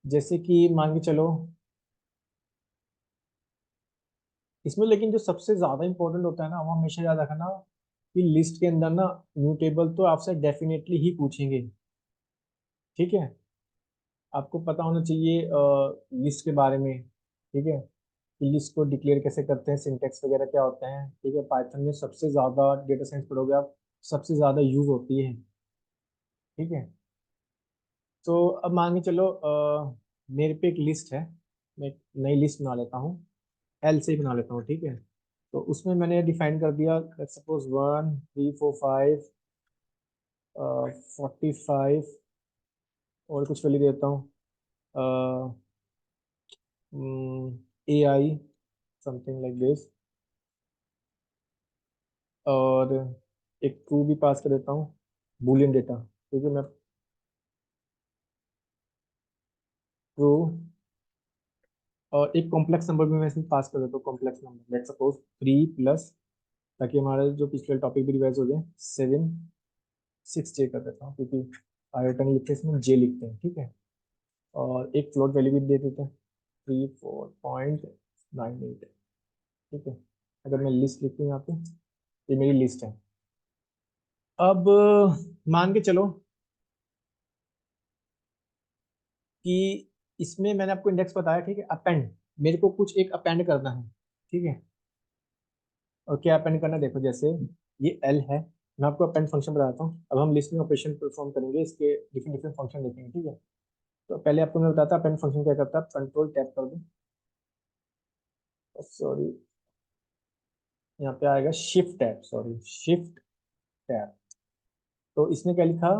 जैसे कि मान के चलो इसमें, लेकिन जो सबसे ज़्यादा इंपॉर्टेंट होता है ना, वो हमेशा याद रखना कि लिस्ट के अंदर ना म्यूटेबल तो आपसे डेफिनेटली ही पूछेंगे, ठीक है। आपको पता होना चाहिए लिस्ट के बारे में, ठीक है, कि लिस्ट को डिक्लेयर कैसे करते हैं, सिंटेक्स वगैरह क्या होते हैं, ठीक है। पाइथन में सबसे ज़्यादा डेटा साइंस पढ़ोगे आप, सबसे ज़्यादा यूज होती है, ठीक है। तो अब मान के चलो मेरे पे एक लिस्ट है, मैं एक नई लिस्ट बना लेता हूँ, एल से ही बना लेता हूँ, ठीक है। तो उसमें मैंने डिफाइन कर दिया, सपोज 1 3 4 5 45 और कुछ वैल्यू देता हूँ, ए आई समथिंग लाइक दिस, और एक ट्रू भी पास कर देता हूँ, बूलियन डेटा, ठीक है। मैं ट्रू, और एक कॉम्प्लेक्स नंबर भी मैं इसमें पास कर देता हूँ, complex number let's suppose 3 plus, ताकि हमारा जो पिछले टॉपिक भी रिवाइज हो जाए, 7 6 जे कर देता हूँ, क्योंकि आयोटा नहीं लिखते इसमें जे लिखते हैं, ठीक है। और एक फ्लोट वैल्यू भी दे देते हैं 34.98, ठीक है। अगर मैं लिस्ट लिखूँ यहाँ पे, ये मेरी लिस्ट है। अब मान के चलो कि इसमें मैंने आपको इंडेक्स बताया, ठीक है। अपेंड, मेरे को कुछ एक अपेंड करना है, ठीक है। और क्या अपेंड करना है, देखो जैसे ये एल है, मैं आपको अपेंड फंक्शन बताता हूँ। अब हम लिस्ट में ऑपरेशन परफॉर्म करेंगे, इसके डिफरेंट डिफरेंट फंक्शन देखेंगे, ठीक है। तो पहले आपको मैं बताता अपेंड फंक्शन क्या करता है, कंट्रोल टैप कर दो, सॉरी यहाँ पे आएगा shift tab, sorry shift tab. तो इसने क्या लिखा,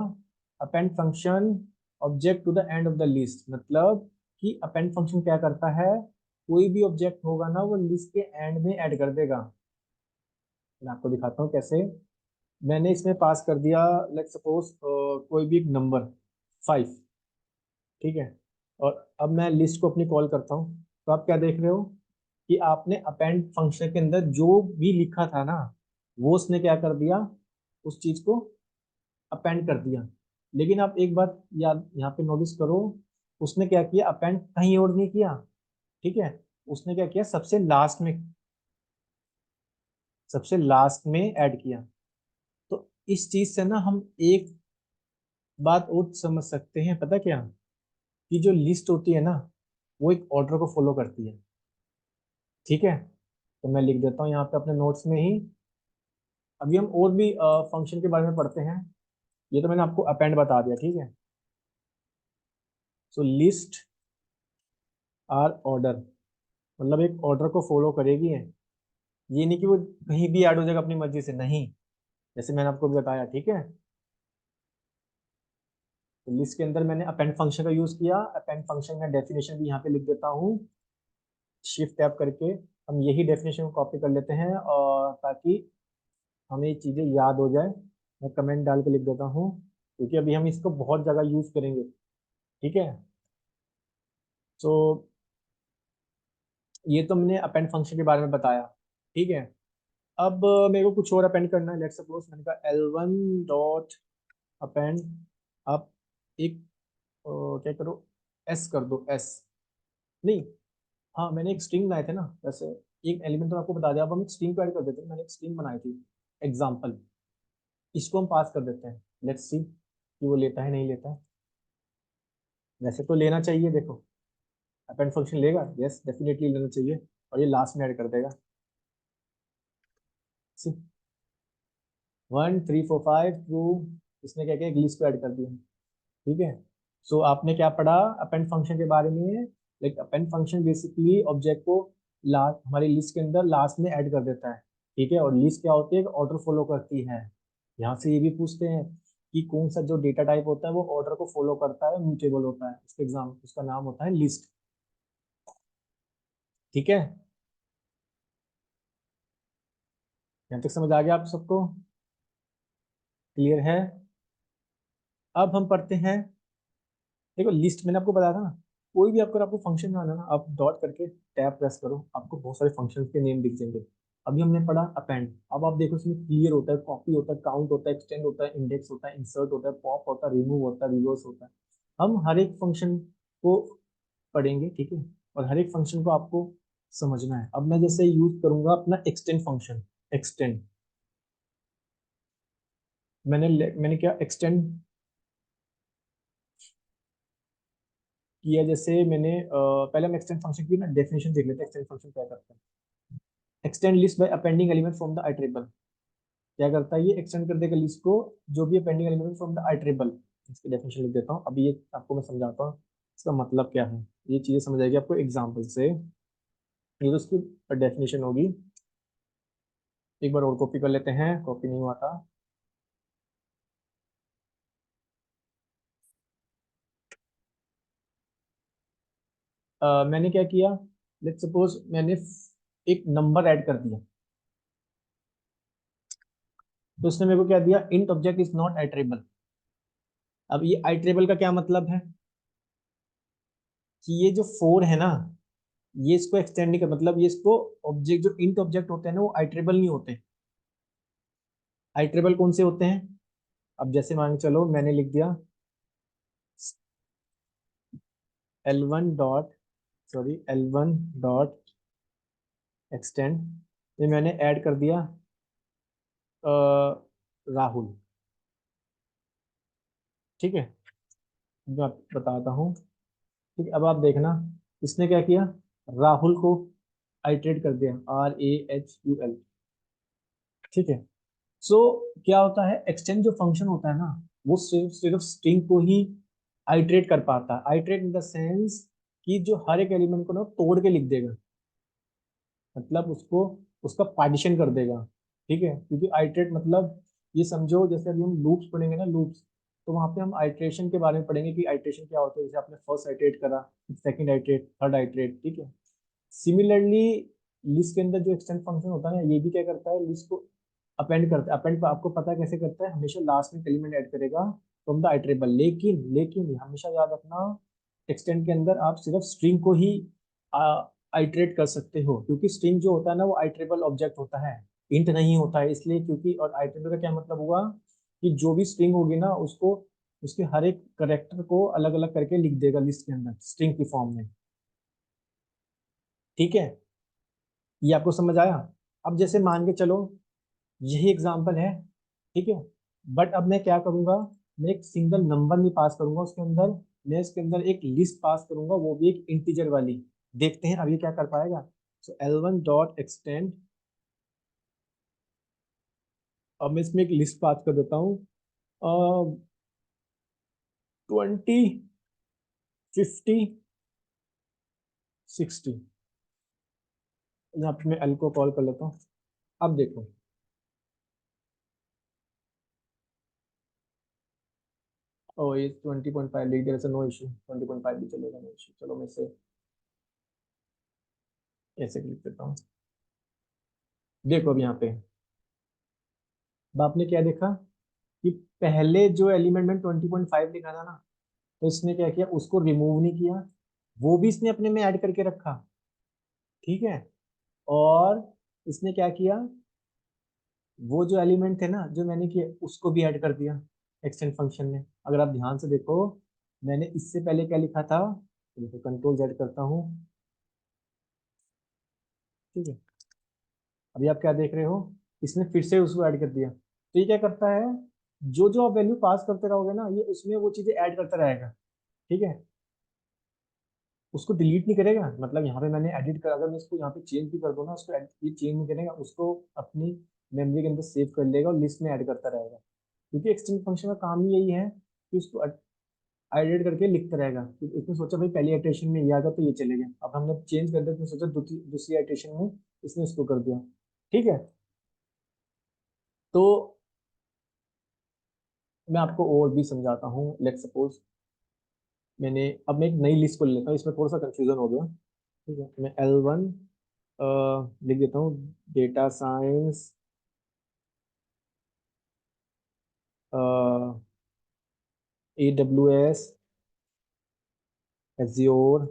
append function object to the end of the list, मतलब कि अपेंड फंक्शन क्या करता है, कोई भी ऑब्जेक्ट होगा ना वो लिस्ट के एंड में ऐड कर देगा। मैं आपको दिखाता हूँ कैसे। मैंने इसमें पास कर दिया, लेट सपोज कोई भी एक नंबर 5, ठीक है। और अब मैं लिस्ट को अपनी कॉल करता हूँ, तो आप क्या देख रहे हो कि आपने अपेंड फंक्शन के अंदर जो भी लिखा था ना, वो उसने क्या कर दिया, उस चीज को अपेंड कर दिया। लेकिन आप एक बात याद यहाँ पे नोटिस करो, उसने क्या किया, अपेंड कहीं और नहीं किया, ठीक है। उसने क्या किया, सबसे लास्ट में ऐड किया। तो इस चीज से ना हम एक बात और समझ सकते हैं, पता क्या, कि जो लिस्ट होती है ना वो एक ऑर्डर को फॉलो करती है, ठीक है। तो मैं लिख देता हूँ यहाँ पे अपने नोट्स में ही। अभी हम और भी फंक्शन के बारे में पढ़ते हैं, ये तो मैंने आपको अपेंड बता दिया, ठीक है। सो लिस्ट आर ऑर्डर, मतलब एक ऑर्डर को फॉलो करेगी है, ये नहीं कि वो कहीं भी ऐड हो जाएगा अपनी मर्जी से, नहीं। जैसे मैंने आपको भी बताया, ठीक है। तो लिस्ट के अंदर मैंने अपेंड फंक्शन का यूज किया, अपेंड फंक्शन का डेफिनेशन भी यहाँ पे लिख देता हूँ, शिफ्ट टैप करके हम यही डेफिनेशन को कॉपी कर लेते हैं, और ताकि हमें ये चीज़ें याद हो जाए। मैं कमेंट डाल के लिख देता हूँ, क्योंकि अभी हम इसको बहुत जगह यूज करेंगे, ठीक है। तो ये तो मैंने अपेंड फंक्शन के बारे में बताया, ठीक है। अब मेरे को कुछ और अपेंड करना है, लेट सपोज मैंने कहा L1 डॉट अपेंड। आप एक क्या करो, एस कर दो, एस नहीं, हाँ मैंने एक स्ट्रिंग बनाए थे ना वैसे, एक एलिमेंट तो आपको बता दिया, अब हम एक स्ट्रिंग को ऐड कर देते हैं। मैंने एक स्ट्रिंग बनाई थी एग्जाम्पल, इसको हम पास कर देते हैं, लेट्स सी कि वो लेता है नहीं लेता है। वैसे तो लेना चाहिए, देखो अपेंड फंक्शन लेगा, यस डेफिनेटली लेना चाहिए, और ये लास्ट में ऐड कर देगा। सी 1 3 4 5 ट्रू, इसने क्या किया, एक लिस्ट को ऐड कर दिया, ठीक है। सो आपने क्या पढ़ा अपेंड फंक्शन के बारे में, like append function basically object को लास्ट हमारी लिस्ट के अंदर लास्ट में ऐड कर देता है, ठीक है। और लिस्ट क्या होती है, ऑर्डर फॉलो करती है। यहाँ से ये भी पूछते हैं कि कौन सा जो डेटा टाइप होता है वो ऑर्डर को फॉलो करता है, म्यूटेबल होता है, उसका एग्जाम उसका नाम होता है लिस्ट, ठीक है, यहाँ तक समझ आ गया आप सबको? क्लियर है? अब हम पढ़ते हैं। देखो लिस्ट मैंने आपको बताया था ना, कोई भी आपको फंक्शन में आना ना, आप डॉट करके टैब प्रेस करो, आपको बहुत सारे फंक्शंस के नेम दिख जाएंगे। अभी हमने पढ़ा अपेंड, अब आप देखो इसमें क्लियर होता है, कॉपी होता है, काउंट होता है, एक्सटेंड होता है, इंडेक्स होता है, इंसर्ट होता है, पॉप होता है, रिमूव होता है, रिवर्स होता है। हम हर एक फंक्शन को पढ़ेंगे, ठीक है, और हर एक फंक्शन को आपको समझना है। अब मैं जैसे यूज करूंगा अपना एक्सटेंड फंक्शन। एक्सटेंड मैंने क्या एक्सटेंड किया, जैसे मैंने पहले हम एक्सटेंड फंक्शन की ना डेफिनेशन देख लेते हैं, एक्सटेंड फंक्शन क्या करता है। Extend list by appending element from the iterable. क्या करता है ये, एक्सटेंड कर देगा लिस्ट को जो भी appending element from the iterable. इसकी डेफिनेशन लिख देता हूँ, अभी ये आपको मैं समझाता हूँ इसका मतलब क्या है। ये चीजें समझ आएगी आपको एग्जाम्पल से। ये तो उसकी डेफिनेशन होगी। एक बार और कॉपी कर लेते हैं, कॉपी नहीं हुआ था। मैंने क्या किया, लेट्स सपोज मैंने एक नंबर ऐड कर दिया, तो उसने मेरे को क्या दिया, int object is not iterable. अब ये आइटरेबल का क्या मतलब है कि ये जो फोर है ना, ये इसको एक्सटेंड नहीं कर, मतलब ये इसको ऑब्जेक्ट जो इंट ऑब्जेक्ट होते हैं ना वो आइटरेबल नहीं होते। आइटरेबल कौन से होते हैं, अब जैसे मान के चलो मैंने लिख दिया L1 dot, sorry L1 dot extend, ये मैंने ऐड कर दिया राहुल। ठीक है, मैं आपको बताता हूँ। ठीक है, अब आप देखना, इसने क्या किया, राहुल को आइटरेट कर दिया, RAHUL। ठीक है, सो क्या होता है, एक्सटेंड जो फंक्शन होता है ना, वो सिर्फ सिर्फ स्ट्रिंग को ही आइटरेट कर पाता है। आइटरेट इन द सेंस कि जो हर एक एलिमेंट को ना तोड़ के लिख देगा, मतलब उसको उसका पार्टीशन कर देगा। ठीक है, क्योंकि आइटरेट मतलब ये समझो, जैसे अभी हम लूप्स पढ़ेंगे ना, लूप्स, तो वहां पे हम आइट्रेशन के बारे में पढ़ेंगे कि आइट्रेशन क्या होता है। जैसे आपने फर्स्ट आइटरेट करा, सेकंड आइटरेट, थर्ड आइटरेट, ठीक है। सिमिलरली लिस्ट के अंदर जो एक्सटेंड फंक्शन होता है ना, ये भी क्या करता है, लिस्ट को अपेंड करता है। अपेंड आपको पता है कैसे करता है, हमेशा लास्ट में एलिमेंट ऐड करेगा फ्रॉम द आइटरेबल। लेकिन लेकिन हमेशा याद रखना, एक्सटेंड के अंदर आप सिर्फ स्ट्रिंग को ही आइटरेट कर सकते हो, क्योंकि स्ट्रिंग जो होता है ना वो आइटरेबल ऑब्जेक्ट होता है, इंट नहीं होता है, इसलिए। क्योंकि और आइटरेबल का क्या मतलब हुआ कि जो भी स्ट्रिंग होगी ना उसको, उसके हर एक करेक्टर को अलग अलग करके लिख देगा लिस्ट के अंदर स्ट्रिंग की फॉर्म में। ठीक है, ये आपको समझ आया? अब जैसे मान के चलो यही एग्जाम्पल है, ठीक है, बट अब मैं क्या करूंगा, मैं एक सिंगल नंबर नहीं पास करूंगा उसके अंदर, मैं इसके अंदर एक लिस्ट पास करूंगा, वो भी एक इंटीजर वाली। देखते हैं अब ये क्या कर पाएगा। सो L1 डॉट एक्सटेंड, अब मैं इसमें एक लिस्ट पास कर देता हूँ, 20, 50, 60। यहाँ पे मैं L को कॉल कर लेता हूँ। अब देखो, ओ ये 20.5 लिख दिया, नो इशू, 20.5 भी चलेगा, नो इशू। चलो मैं इसे ऐसे लिख देता हूँ। देखो अब यहाँ पे, अब आपने क्या देखा कि पहले जो एलिमेंट में 20.5 लिखा था ना, तो इसने क्या किया, उसको रिमूव नहीं किया, वो भी इसने अपने में ऐड करके रखा। ठीक है, और इसने क्या किया, वो जो एलिमेंट थे ना जो मैंने किया उसको भी ऐड कर दिया एक्सटेंड फंक्शन में। अगर आप ध्यान से देखो, मैंने इससे पहले क्या लिखा था, देखो कंट्रोल जेड करता हूँ। ठीक है, अभी आप क्या देख रहे हो, इसने फिर से उसको ऐड कर दिया। तो ये क्या करता है, जो जो आप वैल्यू पास करते रहोगे ना, ये उसमें वो चीजें ऐड करता रहेगा। ठीक है, उसको डिलीट नहीं करेगा, मतलब यहाँ पे मैंने एडिट कर, अगर मैं इसको यहाँ पे चेंज भी कर दूँ ना, उसको ये चेंज नहीं करेगा, उसको अपनी मेमोरी के अंदर सेव कर लेगा और लिस्ट में ऐड करता रहेगा। क्योंकि एक्सटेंड फंक्शन का काम ही यही है कि उसको एडिट करके लिखता रहेगा। तो इसने सोचा भाई पहली इटरेशन में ये आ गया तो ये चलेगा, अब हमने चेंज कर दिया तो सोचा दूसरी इटरेशन में इसने इसको कर दिया। ठीक है, तो मैं आपको और भी समझाता हूँ। लेट सपोज मैंने, अब मैं एक नई लिस्ट को ले लेता हूँ, इसमें थोड़ा सा कंफ्यूजन हो गया। ठीक है, मैं L1 लिख देता हूँ, डेटा साइंस AWS एज्योर।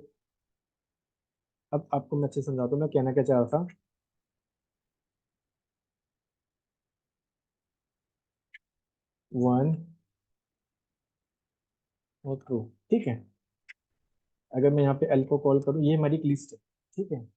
अब आपको मैं अच्छे से समझाता हूँ मैं कहना क्या चाह रहा था। 1 और 2, ठीक है। अगर मैं यहाँ पे L को कॉल करूँ, ये हमारी लिस्ट है, ठीक है।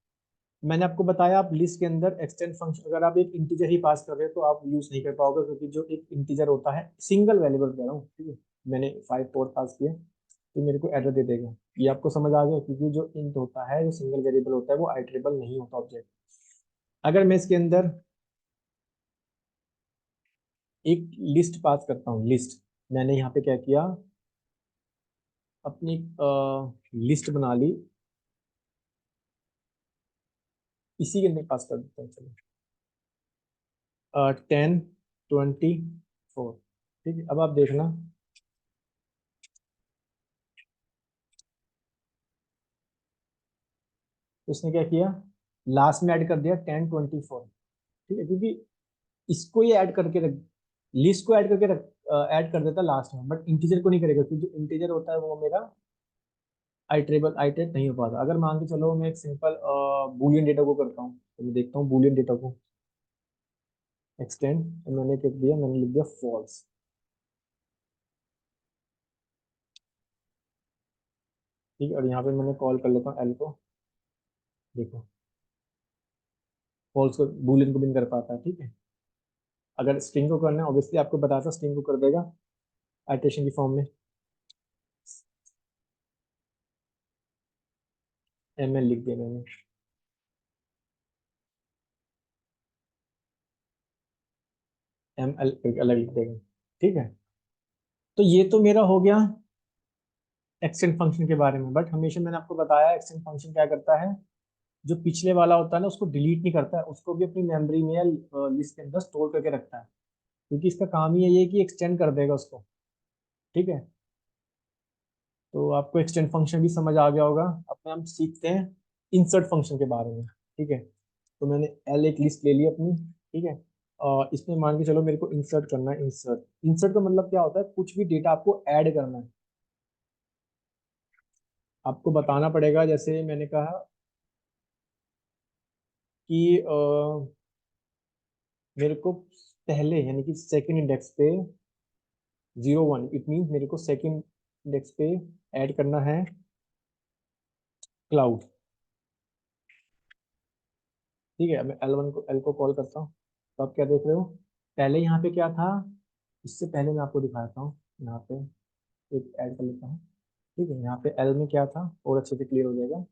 मैंने आपको बताया आप लिस्ट के अंदर एक्सटेंड फंक्शन, अगर आप एक इंटीजर ही पास कर रहे हो तो आप यूज नहीं कर पाओगे, क्योंकि जो एक इंटीजर होता है, सिंगल वेरिएबल कह रहा हूँ, ठीक है। मैंने 5 पास किए तो मेरे को एरर दे देगा। ये आपको समझ आ गया, क्योंकि जो इंट होता है, जो सिंगल वेरिएबल होता है, वो आइटरेबल नहीं होता ऑब्जेक्ट। अगर मैं इसके अंदर एक लिस्ट पास करता हूँ, लिस्ट, मैंने यहाँ पे क्या किया, अपनी लिस्ट बना ली, इसी के अंदर पास कर देता हूँ, चलो 10 24, ठीक है। अब आप देखना, उसने क्या किया, लास्ट में ऐड कर दिया 10 24, ठीक है, क्योंकि इसको ये ऐड करके रख, लिस्ट को ऐड करके रख, ऐड कर देता लास्ट में, बट इंटीजर को नहीं करेगा, क्योंकि जो इंटीजर होता है वो मेरा आइटरेबल आइटरेट नहीं हो पाता। अगर मान के चलो मैं एक सिंपल बूलियन डेटा को करता हूँ, तो मैं देखता हूँ बूलियन डेटा को एक्सटेंड, मैंने क्या दिया, मैंने लिख दिया फॉल्स, ठीक है। और यहाँ पे मैंने कॉल कर लेता हूँ एल को, देखो फॉल्स को, बूलियन को भी नहीं कर पाता है, ठीक है। अगर स्ट्रिंग को करना है, ऑब्वियसली आपको बताया था स्ट्रिंग को कर देगा आइटरेशन की फॉर्म में। एम एल लिख दिया मैंने, एम एल अलग लिख देगा, ठीक है। तो ये तो मेरा हो गया एक्सटेंड फंक्शन के बारे में, बट हमेशा मैंने आपको बताया एक्सटेंड फंक्शन क्या करता है, जो पिछले वाला होता है ना, उसको डिलीट नहीं करता है, उसको भी अपनी मेमोरी में या लिस्ट के अंदर स्टोर करके रखता है, क्योंकि इसका काम ही यही है कि एक्सटेंड कर देगा उसको, ठीक है। तो आपको एक्सटेंड फंक्शन भी समझ आ गया होगा। अब हम सीखते हैं इंसर्ट फंक्शन के बारे में, ठीक है। तो मैंने एल एक लिस्ट ले ली अपनी, ठीक है। और इसमें मान के चलो मेरे को इंसर्ट करना है, इंसर्ट, इंसर्ट का मतलब क्या होता है, कुछ भी डेटा आपको ऐड करना है, आपको बताना पड़ेगा। जैसे मैंने कहा कि मेरे को पहले, यानी कि सेकंड इंडेक्स पे 0 1, इट मीन मेरे को सेकंड इंडेक्स पे ऐड करना है क्लाउड, ठीक है। मैं L1 को, एल को कॉल करता हूँ, तो आप क्या देख रहे हो, पहले यहाँ पे क्या था, इससे पहले मैं आपको दिखाता हूँ, यहाँ पे एक ऐड कर लेता हूँ, ठीक है। यहाँ पे एल में क्या था और अच्छे से क्लियर हो जाएगा।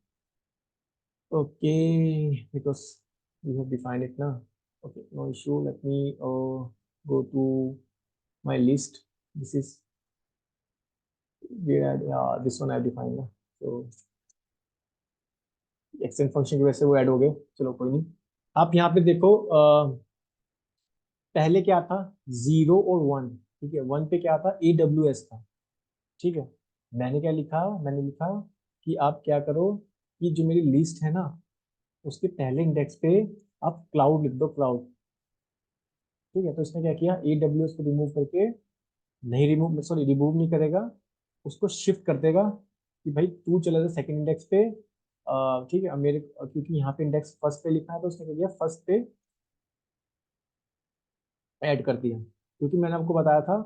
Okay, because we have defined it ना, okay, no issue, let me go to my list, this is where this one I have defined ना, तो एक्सटेंड फंक्शन की वजह से वो ऐड हो गए, चलो कोई नहीं। आप यहाँ पे देखो, पहले क्या था, 0 और 1, ठीक है। 1 पे क्या था, AWS था, ठीक है। मैंने क्या लिखा, मैंने लिखा कि आप क्या करो, कि जो मेरी लिस्ट है ना, उसके पहले इंडेक्स पे आप क्लाउड लिख दो, क्लाउड, ठीक है। तो इसने क्या किया, AWS को रिमूव करके, नहीं रिमूव, सॉरी रिमूव नहीं करेगा, उसको शिफ्ट कर देगा, कि भाई तू चला जा सेकंड इंडेक्स पे, ठीक है। अब मेरे, क्योंकि यहाँ पे इंडेक्स फर्स्ट पे लिखा है, तो उसने क्या किया, फर्स्ट पे ऐड कर दिया, क्योंकि मैंने आपको बताया था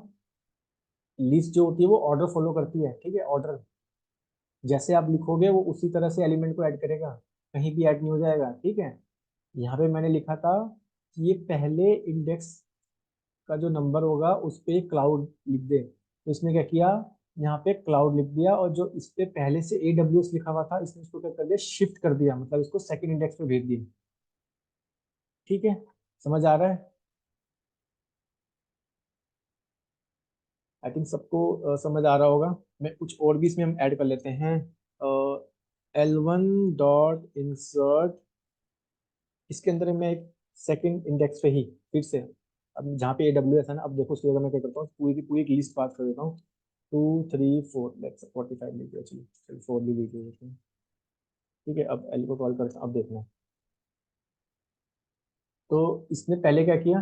लिस्ट जो होती है वो ऑर्डर फॉलो करती है, ठीक है। ऑर्डर जैसे आप लिखोगे वो उसी तरह से एलिमेंट को ऐड करेगा, कहीं भी ऐड नहीं हो जाएगा, ठीक है। यहाँ पे मैंने लिखा था कि ये पहले इंडेक्स का जो नंबर होगा उस पे क्लाउड लिख दे, तो इसने क्या किया, यहाँ पे क्लाउड लिख दिया, और जो इस पे पहले से AWS लिखा हुआ था, इसने इसको क्या कर दिया, शिफ्ट कर दिया, मतलब इसको सेकंड इंडेक्स पे भेज दिया, ठीक है। समझ आ रहा है, आई थिंक सबको समझ आ रहा होगा। मैं कुछ और भी इसमें हम ऐड कर लेते हैं, L1 डॉट इंसर्ट, इसके अंदर मैं एक सेकंड इंडेक्स पे ही फिर से, अब जहाँ पे AWS है ना, अब देखो उसकी जगह मैं क्या करता हूँ, पूरी की पूरी एक लिस्ट पास कर देता हूँ, 2 3 4, लेट्स 45 लिख दिया, चलो चलो 4 भी लिख देते हैं, ठीक है, अब एल को कॉल करता हूँ, अब देखना। तो इसने पहले क्या किया,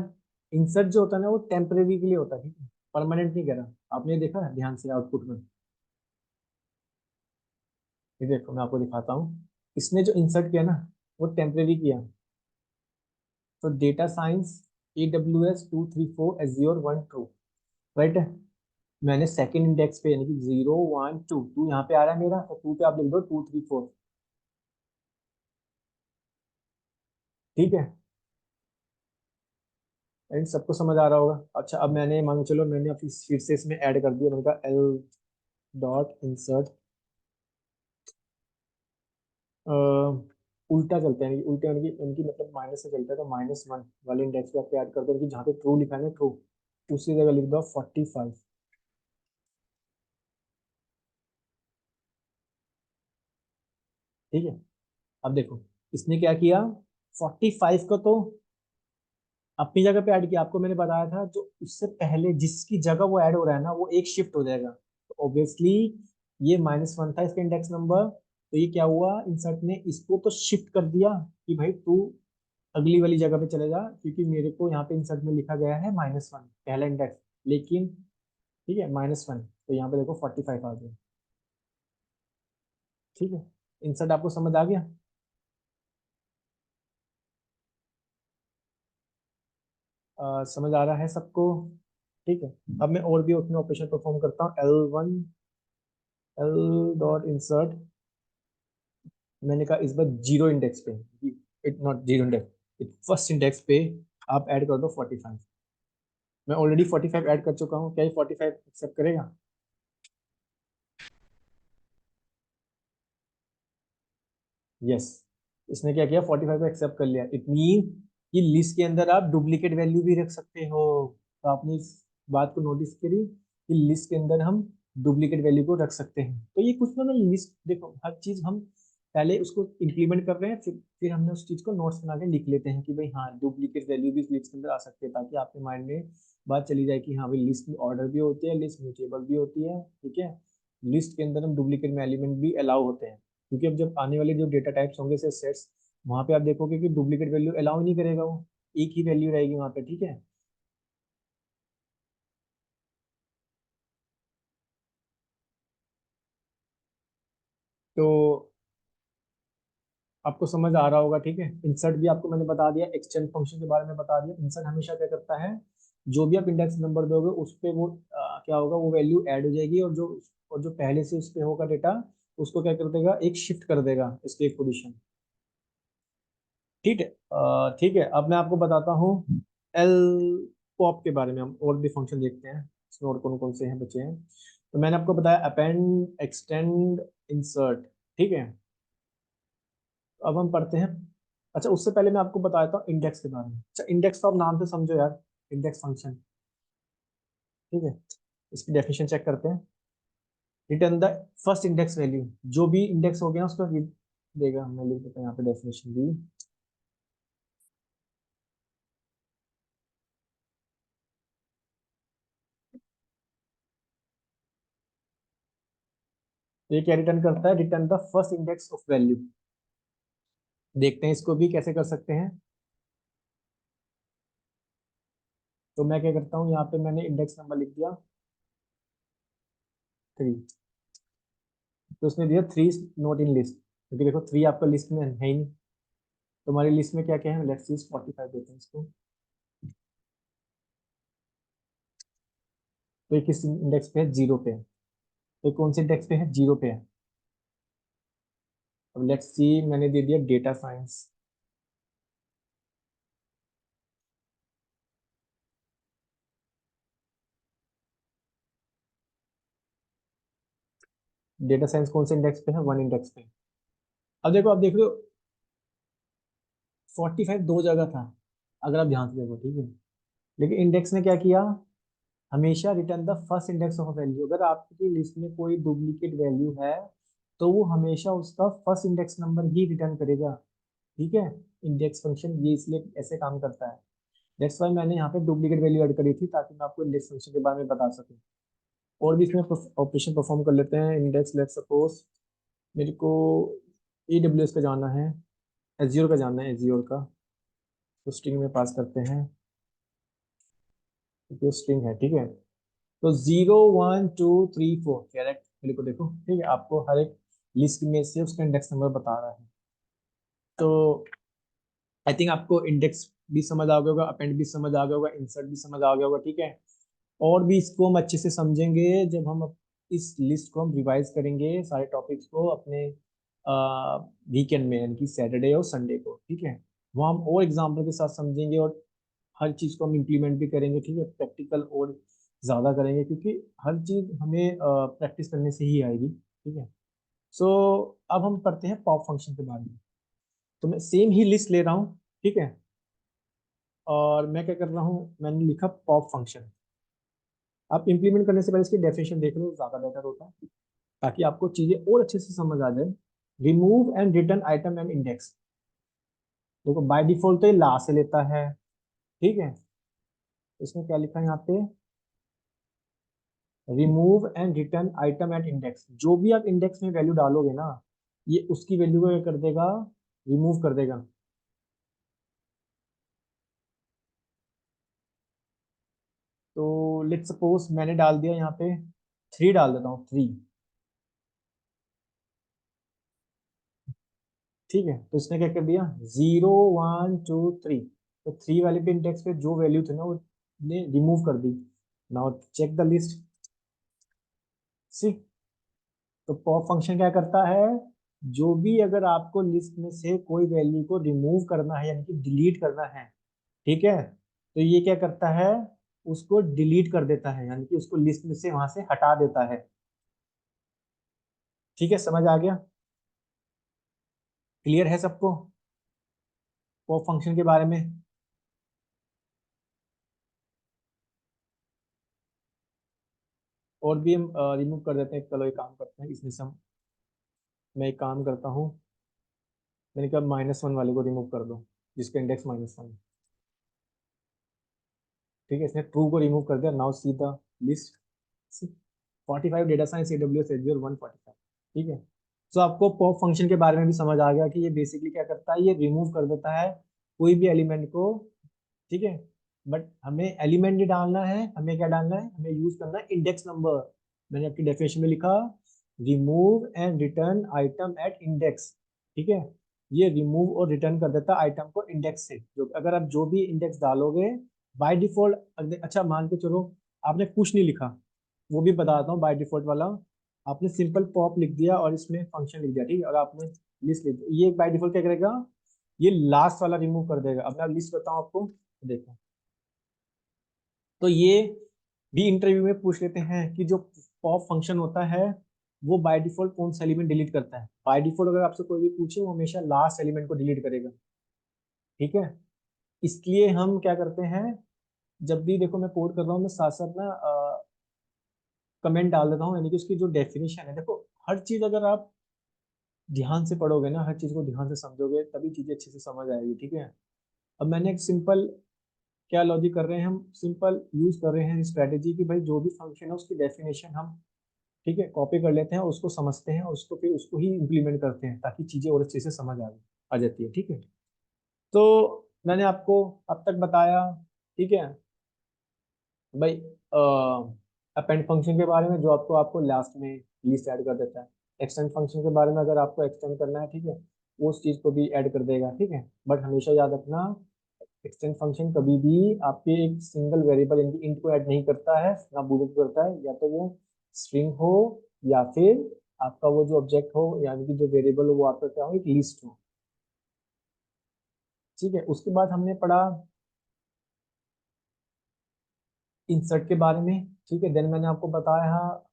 इंसर्ट जो होता है ना वो टेम्परेरी के लिए होता है, ठीक है, परमानेंट नहीं करा। आपने ये देखा है ध्यान से आउटपुट में? ये देखो मैं आपको दिखाता हूँ, इसने जो इंसर्ट किया ना वो टेम्परेरी किया। तो data science AWS 234 azure 1 true, right है। मैंने सेकंड इंडेक्स पे यानी कि 0 1 2 टू यहाँ पे आ रहा है मेरा, तो टू पे आप लिख दो 2 3 4। ठीक है, एंड सबको समझ आ रहा होगा। अच्छा अब मैंने मान चलो मैंने अपनी फिर से इसमें ऐड कर दिया, मैंने कहा एल डॉट इंसर्ट, उल्टा चलते हैं, उल्टे उनकी उनकी मतलब माइनस से चलता है, तो -1 वाले इंडेक्स पे आपको ऐड कर दो कि जहाँ पे ट्रू लिखा है ना ट्रू, उसी जगह लिख दो 45। ठीक है, अब देखो इसने क्या किया, 45 को तो अपनी जगह पे ऐड किया। आपको मैंने बताया था जो उससे पहले जिसकी जगह वो ऐड हो रहा है ना वो एक शिफ्ट हो जाएगा, तो ऑब्वियसली ये -1 था इसका इंडेक्स नंबर, तो ये क्या हुआ, इंसर्ट ने इसको तो शिफ्ट कर दिया कि भाई तू अगली वाली जगह पे चले जा, क्योंकि मेरे को यहाँ पे इंसर्ट में लिखा गया है -1 पहला इंडेक्स, लेकिन ठीक है -1, तो यहाँ पे देखो 45 आ गया। ठीक है, इंसर्ट आपको समझ आ गया? समझ आ रहा है सबको? ठीक है, अब मैं और भी उसमें ऑपरेशन परफॉर्म करता हूँ। एल डॉट इंसर्ट, मैंने कहा इस बार जीरो इंडेक्स पे, it not zero index, it first index पे आप ऐड कर दो 45। मैं ऑलरेडी 45 ऐड कर चुका हूँ, क्या ये 45 एक्सेप्ट करेगा? यस, इसने क्या किया, 45 को एक्सेप्ट कर लिया। इट मीन कि लिस्ट के अंदर आप डुप्लीकेट वैल्यू भी रख सकते हो। तो आपने इस बात को नोटिस करी कि लिस्ट के अंदर हम डुप्लीकेट वैल्यू को रख सकते हैं। तो ये कुछ ना लिस्ट, देखो हर चीज हम पहले उसको इंप्लीमेंट कर रहे हैं, फिर हमने उस चीज को नोट्स बना के लिख लेते हैं कि भाई हाँ डुप्लीकेट वैल्यू भी इस लिस्ट के अंदर आ सकते हैं, ताकि आपके माइंड में बात चली जाए कि हाँ भाई लिस्ट में ऑर्डर भी होती है, लिस्ट म्यूटेबल भी होती है। ठीक है, लिस्ट के अंदर हम डुप्लीकेट में एलिमेंट भी अलाउ होते हैं, क्योंकि अब जब आने वाले जो डेटा टाइप्स होंगे से सेट्स, वहां पे आप देखोगे कि डुप्लीकेट वैल्यू अलाउ नहीं करेगा वो, एक ही वैल्यू रहेगी वहां पे। ठीक है, तो आपको समझ आ रहा होगा। ठीक है, इंसर्ट भी आपको मैंने बता दिया, एक्सचेंज फंक्शन के बारे में बता दिया। इंसर्ट हमेशा क्या करता है, जो भी आप इंडेक्स नंबर दोगे उस पे वो क्या होगा, वो वैल्यू ऐड हो जाएगी, और जो पहले से उस पे होगा डेटा, उसको क्या कर देगा, एक शिफ्ट कर देगा इसके एक पोजीशन। ठीक है, ठीक है, अब मैं आपको बताता हूँ एल पॉप के बारे में। हम और भी फंक्शन देखते हैं इसमें, और कौन कौन से हैं बचे हैं। तो मैंने आपको बताया अपेंड, एक्सटेंड, इंसर्ट। ठीक है, तो अब हम पढ़ते हैं। अच्छा उससे पहले मैं आपको बताता हूँ इंडेक्स के बारे में। अच्छा इंडेक्स तो आप नाम से समझो यार, इंडेक्स फंक्शन। ठीक है, इसकी डेफिनेशन चेक करते हैं। Return the first index value, जो भी इंडेक्स हो गया उसका देगा। मैं लिख देता हूँ यहाँ पे डेफिनेशन भी। तो ये क्या रिटर्न करता है, return the first index of value. देखते हैं इसको भी कैसे कर सकते हैं। तो मैं क्या करता हूँ, यहाँ पे मैंने इंडेक्स नंबर लिख दिया 3, तो उसने दिया 3 नॉट इन लिस्ट, क्योंकि देखो 3 आपका लिस्ट में है ही नहीं। तुम्हारी लिस्ट में क्या क्या है, लेट्स सी 45 देते हैं इसको। तो ये किस इंडेक्स पे है, जीरो पे है। तो कौन से इंडेक्स पे है, जीरो पे है। अब लेट्स सी, मैंने दे दिया डेटा साइंस। डेटा साइंस कौन से इंडेक्स पे है, 1 इंडेक्स पे। अब देखो, अब देख लो 45 दो जगह था, अगर आप ध्यान से देखो। ठीक है, लेकिन इंडेक्स ने क्या किया, हमेशा return the first index of value. अगर आपकी लिस्ट में कोई डुप्लीकेट वैल्यू है तो वो हमेशा उसका फर्स्ट इंडेक्स नंबर ही रिटर्न करेगा। ठीक है, इंडेक्स फंक्शन ये इसलिए ऐसे काम करता है। दैट्स वाई मैंने यहाँ पे डुप्लीकेट वैल्यू ऐड करी थी, ताकि मैं आपको इंडेक्स फंक्शन के बारे में बता सकूं। और भी इसमें ऑपरेशन परफॉर्म कर लेते हैं। इंडेक्स लेट सपोज मेरे को AWS का जाना है, एज्योर का जाना है, एज्योर का तो स्ट्रिंग में पास करते हैं क्योंकि स्ट्रिंग है, ठीक है। तो 0 1 2 3 4 कैरेक्ट मेरे को देखो, ठीक है, आपको हर एक लिस्ट में से उसका इंडेक्स नंबर बता रहा है। तो आई थिंक आपको इंडेक्स भी समझ आ गया होगा, अपेंड भी समझ आ गया होगा, इंसर्ट भी समझ आ गया होगा, ठीक है। और भी इसको हम अच्छे से समझेंगे जब हम इस लिस्ट को हम रिवाइज करेंगे सारे टॉपिक्स को अपने वीकेंड में, यानी कि सैटरडे और संडे को, ठीक है। वो हम और एग्जाम्पल के साथ समझेंगे और हर चीज़ को हम इम्प्लीमेंट भी करेंगे, ठीक है, प्रैक्टिकल और ज़्यादा करेंगे क्योंकि हर चीज़ हमें प्रैक्टिस करने से ही आएगी, ठीक है। सो अब हम पढ़ते हैं पॉप फंक्शन के बारे में। तो मैं सेम ही लिस्ट ले रहा हूँ, ठीक है, और मैं क्या कर रहा हूँ, मैंने लिखा पॉप फंक्शन। आप इंप्लीमेंट करने से पहले इसकी डेफिनेशन देख लो, ज़्यादा बेटर होता है ताकि आपको चीज़ें और अच्छे से समझ आ जाए। Remove and return item and index, देखो बाय डिफॉल्ट तो ये ला से लेता है, ठीक है। इसमें क्या लिखा है यहाँ पे, remove and return item and index. जो भी आप इंडेक्स में वैल्यू डालोगे ना, ये उसकी वैल्यू को क्या कर देगा, रिमूव कर देगा। तो लेट्स सपोज मैंने डाल दिया यहाँ पे 3, डाल देता हूँ 3, ठीक है। तो इसने क्या कर दिया, 0 1 2 3, तो 3 वाले पे इंडेक्स पे जो वैल्यू थे ना वो ने रिमूव कर दी। नाउ चेक द लिस्ट, सी। तो पॉप फंक्शन क्या करता है, जो भी अगर आपको लिस्ट में से कोई वैल्यू को रिमूव करना है यानी कि डिलीट करना है, ठीक है, तो ये क्या करता है, उसको डिलीट कर देता है, यानी कि उसको लिस्ट में से वहां से हटा देता है, ठीक है। समझ आ गया, क्लियर है सबको पॉप फंक्शन के बारे में। और भी हम रिमूव कर देते हैं, चलो एक काम करते हैं इसमें से हम, मैं एक काम करता हूँ, मैंने कहा -1 वाले को रिमूव कर दो, जिसका इंडेक्स -1, ठीक है। इसने ट्रू को रिमूव कर दिया। Now see the list, 45 data science AWS azure 145, ठीक है। तो आपको पॉप फंक्शन के बारे में भी समझ आ गया कि ये बेसिकली क्या करता है, ये रिमूव कर देता है कोई भी एलिमेंट को, ठीक है। बट हमें एलिमेंट नहीं डालना है, हमें क्या डालना है, हमें यूज करना है इंडेक्स नंबर। मैंने आपकी डेफिनेशन में लिखा, remove and return item at index, ठीक है। ये रिमूव और रिटर्न कर देता है आइटम को इंडेक्स से। जो अगर आप जो भी इंडेक्स डालोगे बाय डिफॉल्ट, अच्छा मान के चलो आपने कुछ नहीं लिखा, वो भी बताता हूँ बाय डिफॉल्ट वाला। आपने सिंपल पॉप लिख दिया और इसमें फंक्शन लिख दिया, ठीक है, और आपने लिस्ट लिख दिया, ये बाय डिफॉल्ट क्या करेगा, ये लास्ट वाला रिमूव कर देगा। अब मैं लिस्ट बताऊं आपको, देखो। तो ये भी इंटरव्यू में पूछ लेते हैं कि जो पॉप फंक्शन होता है वो बाय डिफॉल्ट कौन सा एलिमेंट डिलीट करता है। बाय डिफॉल्ट अगर आपसे कोई भी पूछे वो हमेशा लास्ट एलिमेंट को डिलीट करेगा, ठीक है। इसलिए हम क्या करते हैं, जब भी देखो मैं कोड कर रहा हूँ, मैं साथ साथ ना कमेंट डाल देता हूँ, यानी कि उसकी जो डेफिनेशन है, देखो हर चीज अगर आप ध्यान से पढ़ोगे ना, हर चीज को ध्यान से समझोगे, तभी चीजें अच्छे से समझ आएगी, ठीक है। अब मैंने एक सिंपल, क्या लॉजिक कर रहे हैं हम, सिंपल यूज कर रहे हैं स्ट्रेटेजी कि भाई जो भी फंक्शन है उसकी डेफिनेशन हम, ठीक है, कॉपी कर लेते हैं, उसको समझते हैं और उसको फिर उसको ही इम्प्लीमेंट करते हैं ताकि चीजें और अच्छे से समझ आ जाती है, ठीक है। तो मैंने आपको अब तक बताया, ठीक है भाई, अपेंड फंक्शन के बारे में जो आपको आपको लास्ट में लिस्ट ऐड कर देता है। एक्सटेंड फंक्शन के बारे में अगर आपको एक्सटेंड करना है, ठीक है, वो उस चीज को भी ऐड कर देगा, ठीक है। बट हमेशा याद रखना, एक्सटेंड फंक्शन कभी भी आपके एक सिंगल वेरिएबल इनकी इंट को ऐड नहीं करता है, ना बूलियन करता है, या तो वो स्ट्रिंग हो या फिर आपका वो जो ऑब्जेक्ट हो, यानी कि जो वेरिएबल हो वो आपका क्या हो, एक लिस्ट हो, ठीक है। उसके बाद हमने पढ़ा इंसर्ट के बारे में, ठीक है। देन मैंने आपको बताया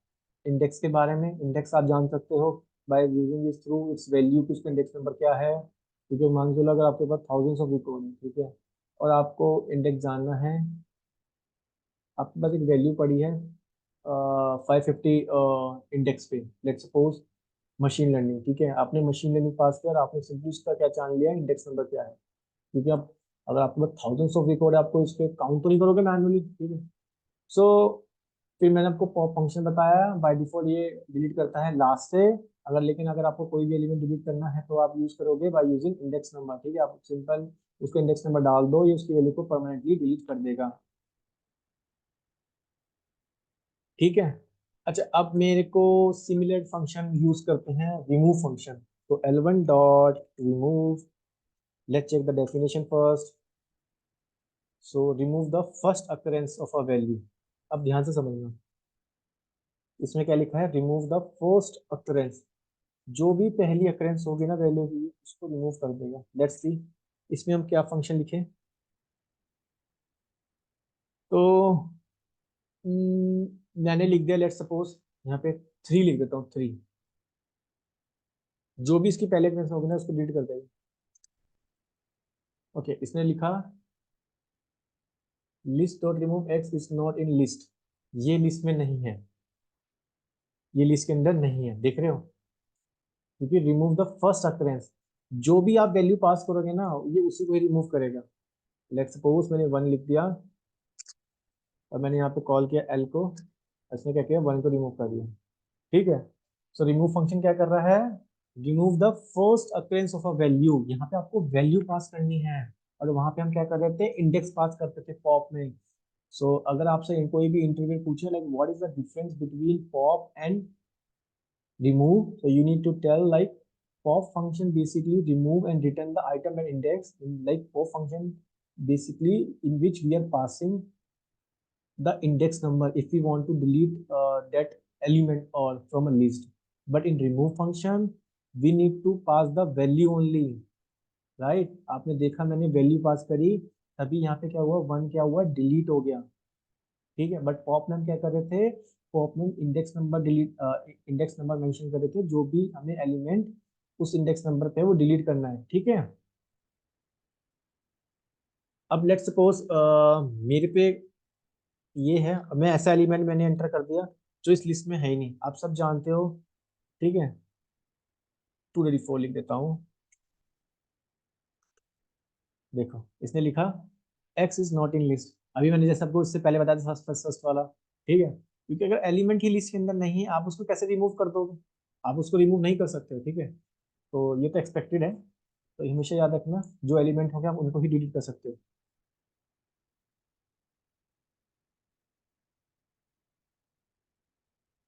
इंडेक्स के बारे में। इंडेक्स आप जान सकते हो बाय यूजिंग इस थ्रू इट्स वैल्यू कि उसका इंडेक्स नंबर क्या है, क्योंकि मान के चलो अगर आपके पास थाउजेंड्स ऑफ रिकॉर्ड है, ठीक है, और आपको इंडेक्स जानना है, आपके पास एक वैल्यू पड़ी है 550 इंडेक्स पे, लेट्स सपोज मशीन लर्निंग, ठीक है। आपने मशीन लर्निंग पास किया और आपने सिंपली उसका क्या जान लिया, इंडेक्स नंबर क्या है, क्योंकि आप अगर आपके पास थाउजेंड्स ऑफ रिकॉर्ड है, आपको इसके काउंट तो नहीं करोगे मैनुअली, ठीक है। सो फिर मैंने आपको पॉप फंक्शन बताया, बाय डिफॉल्ट ये डिलीट करता है लास्ट से अगर लेकिन अगर आपको कोई भी एलिमेंट डिलीट करना है तो आप यूज करोगे बाय यूजिंग इंडेक्स नंबर। ठीक है, आप सिंपल उसको इंडेक्स नंबर डाल दो, ये उसकी वैल्यू को परमानेंटली डिलीट कर देगा। ठीक है। अच्छा, अब मेरे को सिमिलर फंक्शन यूज करते हैं, रिमूव फंक्शन। तो L1 dot remove, let's check the definition first. So remove the first occurrence of a value. अब ध्यान से समझना, इसमें क्या लिखा है, रिमूव द फर्स्ट अकरेंस। जो भी पहली अकरेंस होगी ना वैल्यू की, उसको रिमूव कर देगा। लेट्स सी इसमें हम क्या फंक्शन लिखें। तो मैंने लिख दिया, लेट्स सपोज यहाँ पे 3 लिख देता हूँ, 3। जो भी इसकी पहले अकरेंस होगी ना उसको डिलीट कर देगा। ओके, इसने लिखा list dot remove x is not in list. ये लिस्ट में नहीं है, ये लिस्ट के अंदर नहीं है, देख रहे हो, क्योंकि रिमूव द फर्स्ट अकरेंस, जो भी आप वैल्यू पास करोगे ना ये उसी को ही रिमूव करेगा। लेट्स सपोज मैंने 1 लिख दिया और मैंने यहाँ पे कॉल किया एल को, इसने क्या किया, 1 को रिमूव कर दिया। ठीक है। सो रिमूव फंक्शन क्या कर रहा है, remove the first occurrence of a value. यहाँ पे आपको वैल्यू पास करनी है, और वहां पे हम क्या कर रहे थे, इंडेक्स पास करते थे पॉप में। सो अगर आपसे कोई भी इंटरव्यू पूछे like what is the difference between pop and remove, so you need to tell like pop function basically remove and return the item and index in like pop function basically in which we are passing the index number if we want to delete that element or from a list. But in remove function we need to pass the value only, right? आपने देखा मैंने value pass करी, तभी यहाँ पे क्या हुआ, 1 क्या हुआ, डिलीट हो गया। ठीक है, बट पॉप में हम क्या कर रहे थे, पॉप में index number delete, index number mention कर रहे थे, जो भी हमें एलिमेंट उस इंडेक्स नंबर पे वो डिलीट करना है। ठीक है। अब लेट्स सपोज मेरे पे ये है, मैं ऐसा एलिमेंट मैंने एंटर कर दिया जो इस लिस्ट में है ही नहीं, आप सब जानते हो। ठीक है, 2 4 लिख देता हूँ। देखो इसने लिखा x is not in list. अभी मैंने जैसे आपको इससे पहले बताया था, फर्स्ट फर्स्ट फर्स्ट वाला। ठीक है, क्योंकि अगर एलिमेंट ही लिस्ट के अंदर नहीं है आप उसको कैसे रिमूव कर दोगे, आप उसको रिमूव नहीं कर सकते हो। ठीक है, तो ये तो एक्सपेक्टेड है, तो हमेशा याद रखना जो एलिमेंट हो गया आप उनको ही डिलीट कर सकते हो।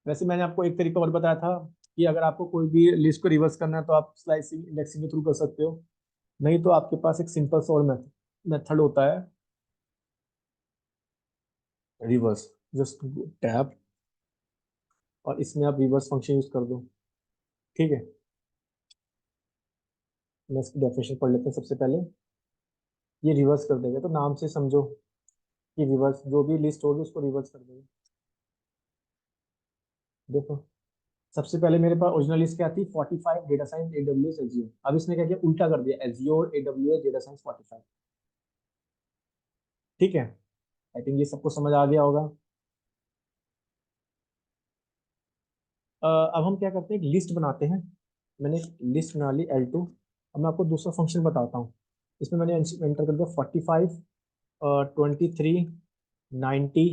वैसे मैंने आपको एक तरीका और बताया था कि अगर आपको कोई भी लिस्ट को रिवर्स करना है तो आप स्लाइसिंग इंडेक्सिंग के थ्रू कर सकते हो, नहीं तो आपके पास एक सिंपल सा और मेथड होता है, रिवर्स। जस्ट टैब और इसमें आप रिवर्स फंक्शन यूज कर दो। ठीक है, मैं इसकी डेफिनेशन पढ़ लेते हैं सबसे पहले। ये रिवर्स कर देगा, तो नाम से समझो कि रिवर्स, जो भी लिस्ट होगी उसको रिवर्स कर देगा। देखो सबसे पहले मेरे पास ओरिजिनल लिस्ट क्या थी, 45 डेटा साइंस AWS एजियो। अब इसने क्या किया, उल्टा कर दिया, एजियो AWS डेटा साइंस 45। ठीक है, आई थिंक ये सबको समझ आ गया होगा। अब हम क्या करते हैं, एक लिस्ट बनाते हैं। मैंने एक लिस्ट बना ली L2। अब मैं आपको दूसरा फंक्शन बताता हूँ। इसमें मैंने एंटर कर दिया 45, 23, 90,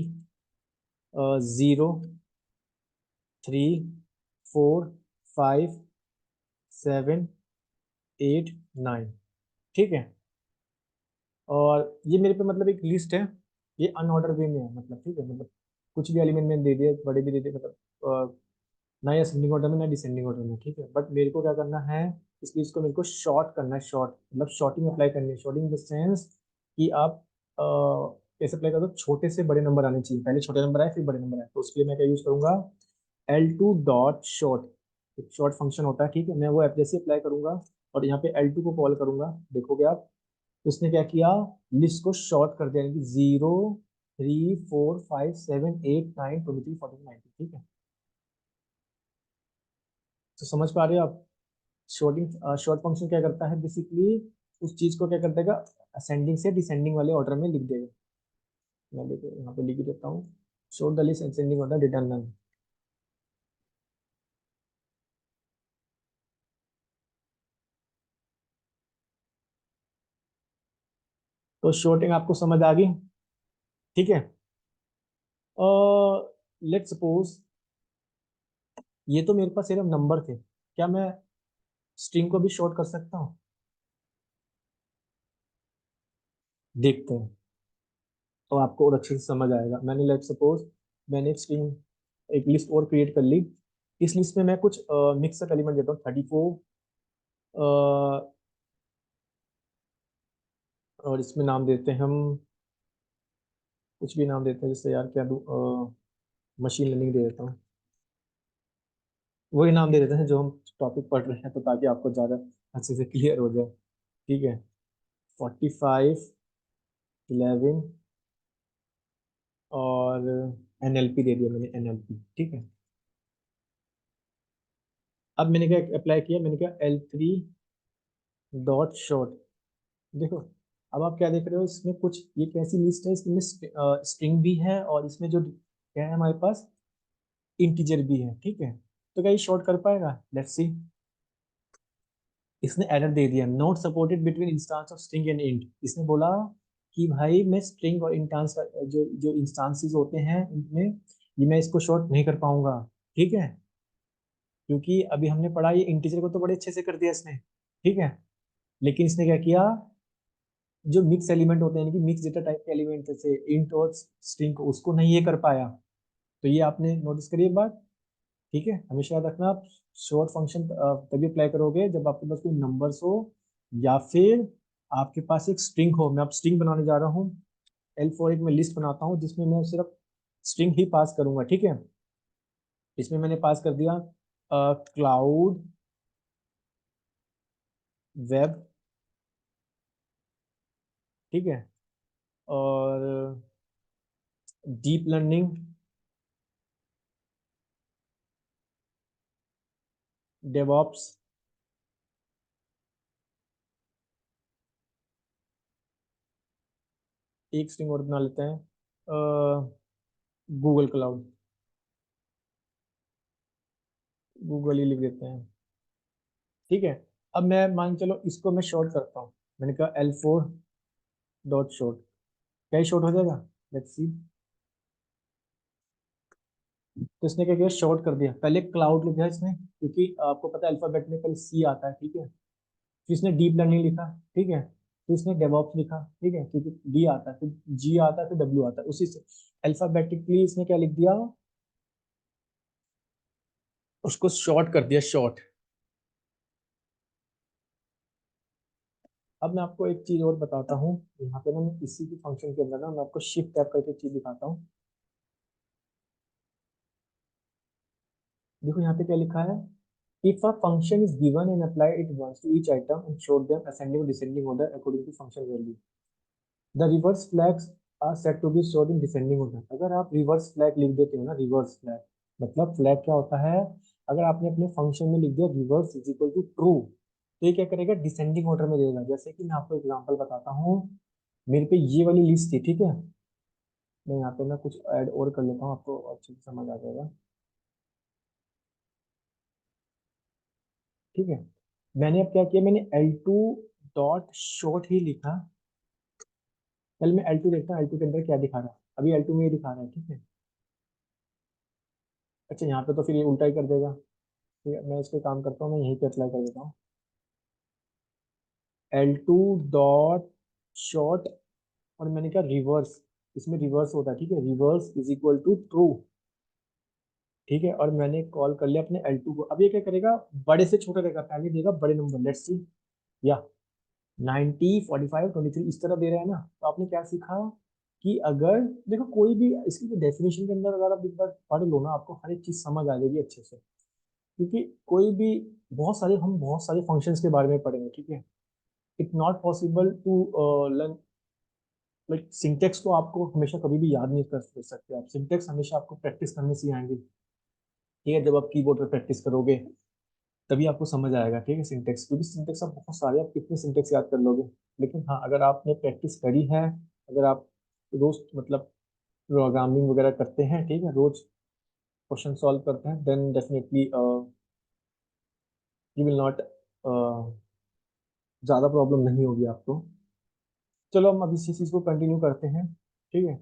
0, 3, 4, 5, 7, 8, 9। ठीक है, और ये मेरे पे मतलब एक लिस्ट है, ये अनऑर्डर वे में है, मतलब ठीक है, मतलब कुछ भी एलिमेंट मैंने दे दिया, बड़े भी दे दिए, मतलब ना ये असेंडिंग ऑर्डर में ना डिसेंडिंग ऑर्डर में। ठीक है, बट मेरे को क्या करना है, इस लिस्ट को मेरे को शॉर्ट करना है, शॉर्ट मतलब शॉर्टिंग अप्लाई करनी है। शॉर्टिंग इन द सेंस कि आप कैसे अप्लाई कर दो, छोटे से बड़े नंबर आने चाहिए, पहले छोटे नंबर आए फिर बड़े नंबर आए, तो उसके लिए मैं क्या यूज करूंगा, L2 डॉट शॉर्ट। एक शॉर्ट फंक्शन होता है। ठीक है, मैं वो जैसे अप्लाई करूंगा और यहाँ पे L2 को कॉल करूंगा, देखोगे आप, तो उसने क्या किया, लिस्ट को शॉर्ट कर दिया, यानी कि 0, 3, 4, 5, 7, 8, 9, 23, 42, 90। ठीक है, तो समझ पा रहे हो आप, शॉर्टिंग शॉर्ट फंक्शन क्या करता है बेसिकली, उस चीज को क्या कर देगा, असेंडिंग से डिसेंडिंग वाले ऑर्डर में लिख देगा। मैं देखो यहाँ पे लिख देता हूँ, sort the list ascending order return none. तो शॉर्टिंग आपको समझ आ गई। ठीक है, लेट्स सपोज ये तो मेरे पास सिर्फ नंबर थे, क्या मैं स्ट्रिंग को भी शॉर्ट कर सकता हूँ? देखते हैं, तो आपको और अच्छे से समझ आएगा। मैंने लेट सपोज मैंने एक स्ट्रिंग, एक लिस्ट और क्रिएट कर ली। इस लिस्ट में मैं कुछ मिक्सअप एलिमेंट देता हूँ 34, और इसमें नाम देते हैं हम, कुछ भी नाम देते हैं, जैसे यार क्या दूँ, मशीन लर्निंग दे देता हूँ। वही नाम दे देते हैं जो हम टॉपिक पढ़ रहे हैं, तो ताकि आपको ज़्यादा अच्छे से क्लियर हो जाए। ठीक है, 45, 11 और NLP दे दिया मैंने, NLP। ठीक है, अब मैंने क्या अप्लाई किया, मैंने क्या L3 डॉट शॉर्ट। देखो, अब आप क्या देख रहे हो, इसमें कुछ, ये कैसी लिस्ट है, इसमें स्ट्रिंग भी है और इसमें जो क्या है हमारे पास, इंटीजर भी है। ठीक है, तो क्या ये शॉर्ट कर पाएगा? Let's see. इसने एरर दे दिया, not supported between instance of string and int. इसने बोला कि भाई मैं स्ट्रिंग और इंस्टांस, जो जो इंस्टांसेस होते हैं इनमें, ये मैं इसको शॉर्ट नहीं कर पाऊंगा। ठीक है, क्योंकि अभी हमने पढ़ा ये इंटीजर को तो बड़े अच्छे से कर दिया इसने। ठीक है, लेकिन इसने क्या किया, जो मिक्स एलिमेंट होते हैं, यानी कि मिक्स डेटा टाइप के एलिमेंट जैसे इंट और स्ट्रिंग को, उसको नहीं ये कर पाया। तो ये आपने नोटिस करिए बात। ठीक है, हमेशा याद रखना, आप शॉर्ट फंक्शन तभी अप्लाई करोगे जब आपके पास कोई नंबर्स हो, या फिर आपके पास एक स्ट्रिंग हो। मैं अब स्ट्रिंग बनाने जा रहा हूँ। L4 एक मैं लिस्ट बनाता हूँ जिसमें मैं सिर्फ स्ट्रिंग ही पास करूंगा। ठीक है, इसमें मैंने पास कर दिया क्लाउड वेब। ठीक है, और डीप लर्निंग, डेवॉप्स। एक स्ट्रिंग और बना लेते हैं, गूगल क्लाउड, गूगल ही लिख देते हैं। ठीक है, अब मैं मान चलो इसको मैं शॉर्ट करता हूँ। मैंने कहा L4 डॉट शॉर्ट, क्या ही शॉर्ट हो जाएगा? Let's see. तो इसने क्या किया, शॉर्ट कर दिया। पहले क्लाउड लिखा इसने, क्योंकि आपको पता है अल्फाबेट में पहले C आता है। ठीक है, फिर इसने डीप लर्निंग लिखा। ठीक है, फिर इसने डेवॉप्स लिखा। ठीक है, क्योंकि D आता है, फिर G आता है, फिर W आता है, उसी से अल्फाबेटिकली इसने क्या लिख दिया, उसको शॉर्ट कर दिया, शॉर्ट। अब मैं आपको एक चीज और बताता हूँ। यहाँ पे ना मैं इसी की फंक्शन के अंदर ना मैं आपको शिफ्ट टैप करके चीज दिखाता हूँ। देखो यहाँ पे क्या लिखा है, if a function is given and apply it once to each item and show them ascending और descending order according to function value, the reverse flags are set to be showed in descending order. अगर आप reverse flag लिख देते हो ना, reverse flag मतलब flag क्या होता है, अगर आपने अपने फंक्शन में लिख दिया reverse is equal to true, तो ये क्या करेगा, डिसेंडिंग ऑर्डर में देगा। जैसे कि मैं आपको एग्जांपल बताता हूँ, मेरे पे ये वाली लिस्ट थी। ठीक है, मैं यहाँ पे ना कुछ ऐड और कर लेता हूँ, आपको अच्छे से समझ आ जाएगा। ठीक है, मैंने अब क्या किया, मैंने L2 डॉट शॉर्ट ही लिखा। पहले मैं L2 देखता हूँ, L2 के अंदर क्या दिखा रहा है। अभी L2 में ये दिखा रहा है। ठीक है, अच्छा यहाँ पे तो फिर ये उल्टा ही कर देगा। ठीक है, मैं इस पे काम करता हूँ, मैं यहीं पे अप्लाई कर देता हूँ। L2 डॉट शॉर्ट, और मैंने क्या, रिवर्स, इसमें रिवर्स होता है। ठीक है, reverse is equal to true. ठीक है, और मैंने कॉल कर लिया अपने L2 को। अब ये क्या करेगा, बड़े से छोटा देगा, पहले देगा बड़े नंबर। लेट्स सी, या 90, 45, 23 इस तरह दे रहा है ना। तो आपने क्या सीखा कि अगर, देखो कोई भी इसकी डेफिनेशन के अंदर अगर आप एक बार पढ़ लो ना, आपको हर एक चीज समझ आ जाएगी अच्छे से। क्योंकि कोई भी, बहुत सारे फंक्शंस के बारे में पढ़ेंगे। ठीक है, it's not possible to learn, like syntax को आपको हमेशा कभी भी याद नहीं कर सकते आप। सिंटेक्स हमेशा आपको प्रैक्टिस करने से आएंगे। ठीक है, जब आप कीबोर्ड पर प्रैक्टिस करोगे तभी आपको समझ आएगा। ठीक है, सिंटेक्स, क्योंकि सिंटेक्स आप बहुत सारे, आप कितने सिंटेक्स याद कर लोगे। लेकिन हाँ, अगर आपने प्रैक्टिस करी है, अगर आप रोज मतलब प्रोग्रामिंग वगैरह करते हैं, ठीक है, रोज क्वेश्चन सॉल्व करते हैं, then definitely you will not, ज़्यादा प्रॉब्लम नहीं होगी आपको। चलो हम अब इसी चीज़ को कंटिन्यू करते हैं। ठीक है,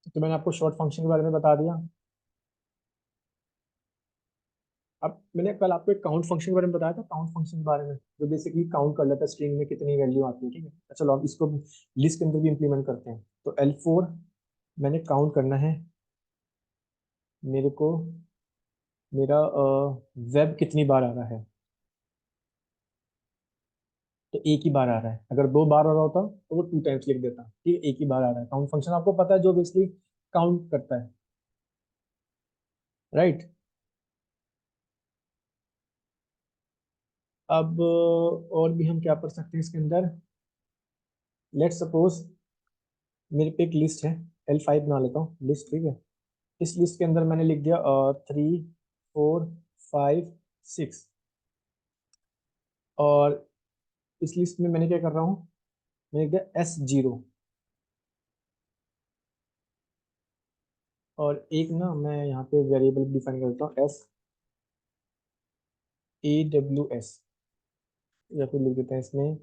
तो मैंने आपको शॉर्ट फंक्शन के बारे में बता दिया। मैंने कल आपको एक काउंट फंक्शन के बारे में बताया था, काउंट फंक्शन के बारे में, जो बेसिकली काउंट कर लेता है स्ट्रिंग में कितनी वैल्यू आती है, ठीक है। चलो अब इसको लिस्ट के अंदर भी इम्प्लीमेंट करते हैं। तो L4 मैंने काउंट करना है मेरे को, मेरा वेब कितनी बार आ रहा है। तो एक ही बार आ रहा है, अगर 2 बार आ रहा होता तो वो 2 टाइम्स लिख देता, ठीक है। एक ही बार आ रहा है, काउंट फंक्शन आपको पता है जो बेसिकली काउंट करता है, राइट। अब और भी हम क्या कर सकते हैं इसके अंदर। लेट सपोज मेरे पे एक लिस्ट है, L5 बना लेता हूँ लिस्ट, ठीक है। इस लिस्ट के अंदर मैंने लिख दिया 3 4 5 6, और इस लिस्ट में मैंने क्या कर रहा हूँ, मैंने लिख दिया S0। और एक ना मैं यहाँ पे वेरिएबल डिफाइन करता हूँ SAWS, या फिर लिख देते हैं इसमें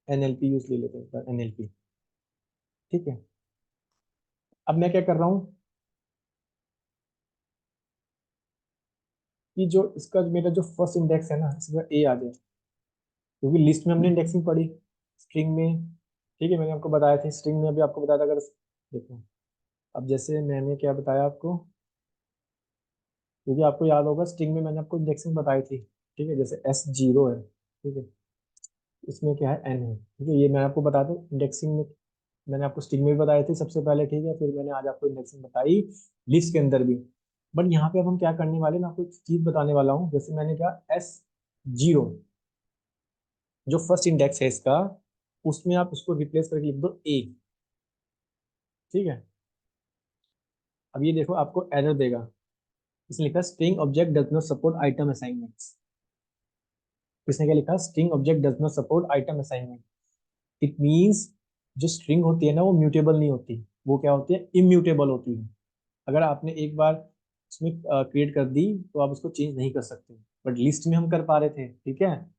NLP, यूज ले लेते हैं NLP, ठीक है। अब मैं क्या कर रहा हूँ कि जो इसका मेरा जो फर्स्ट इंडेक्स है ना, इसमें A आ जाए, क्योंकि लिस्ट में हमने इंडेक्सिंग पढ़ी स्ट्रिंग में, ठीक है। मैंने आपको बताया था स्ट्रिंग में, अभी आपको बताया था, अगर देखो अब जैसे मैंने क्या बताया आपको, क्योंकि आपको याद होगा स्ट्रिंग में मैंने आपको इंडेक्सिंग बताई थी, ठीक है। जैसे S0 है, ठीक है, इसमें क्या है N है, ठीक है। ये मैं आपको बता दूं इंडेक्सिंग में, मैंने आपको स्ट्रिंग में भी बताई थी सबसे पहले, ठीक है। फिर मैंने आज आपको इंडेक्सिंग बताई लिस्ट के अंदर भी। बट यहाँ पे अब हम क्या करने वाले, मैं आपको एक चीज बताने वाला हूँ। जैसे मैंने क्या S0 जो फर्स्ट इंडेक्स है इसका, उसमें आप उसको रिप्लेस करके लिख दो A, ठीक है। अब ये देखो आपको एरर देगा, इसने लिखा string object does not support item assignments. इसने क्या लिखा, string object does not support item assignment. It means जो स्ट्रिंग होती है ना वो म्यूटेबल नहीं होती, वो क्या होती है, इम्यूटेबल होती है। अगर आपने एक बार उसमें क्रिएट कर दी तो आप उसको चेंज नहीं कर सकते, बट लिस्ट में हम कर पा रहे थे, ठीक है।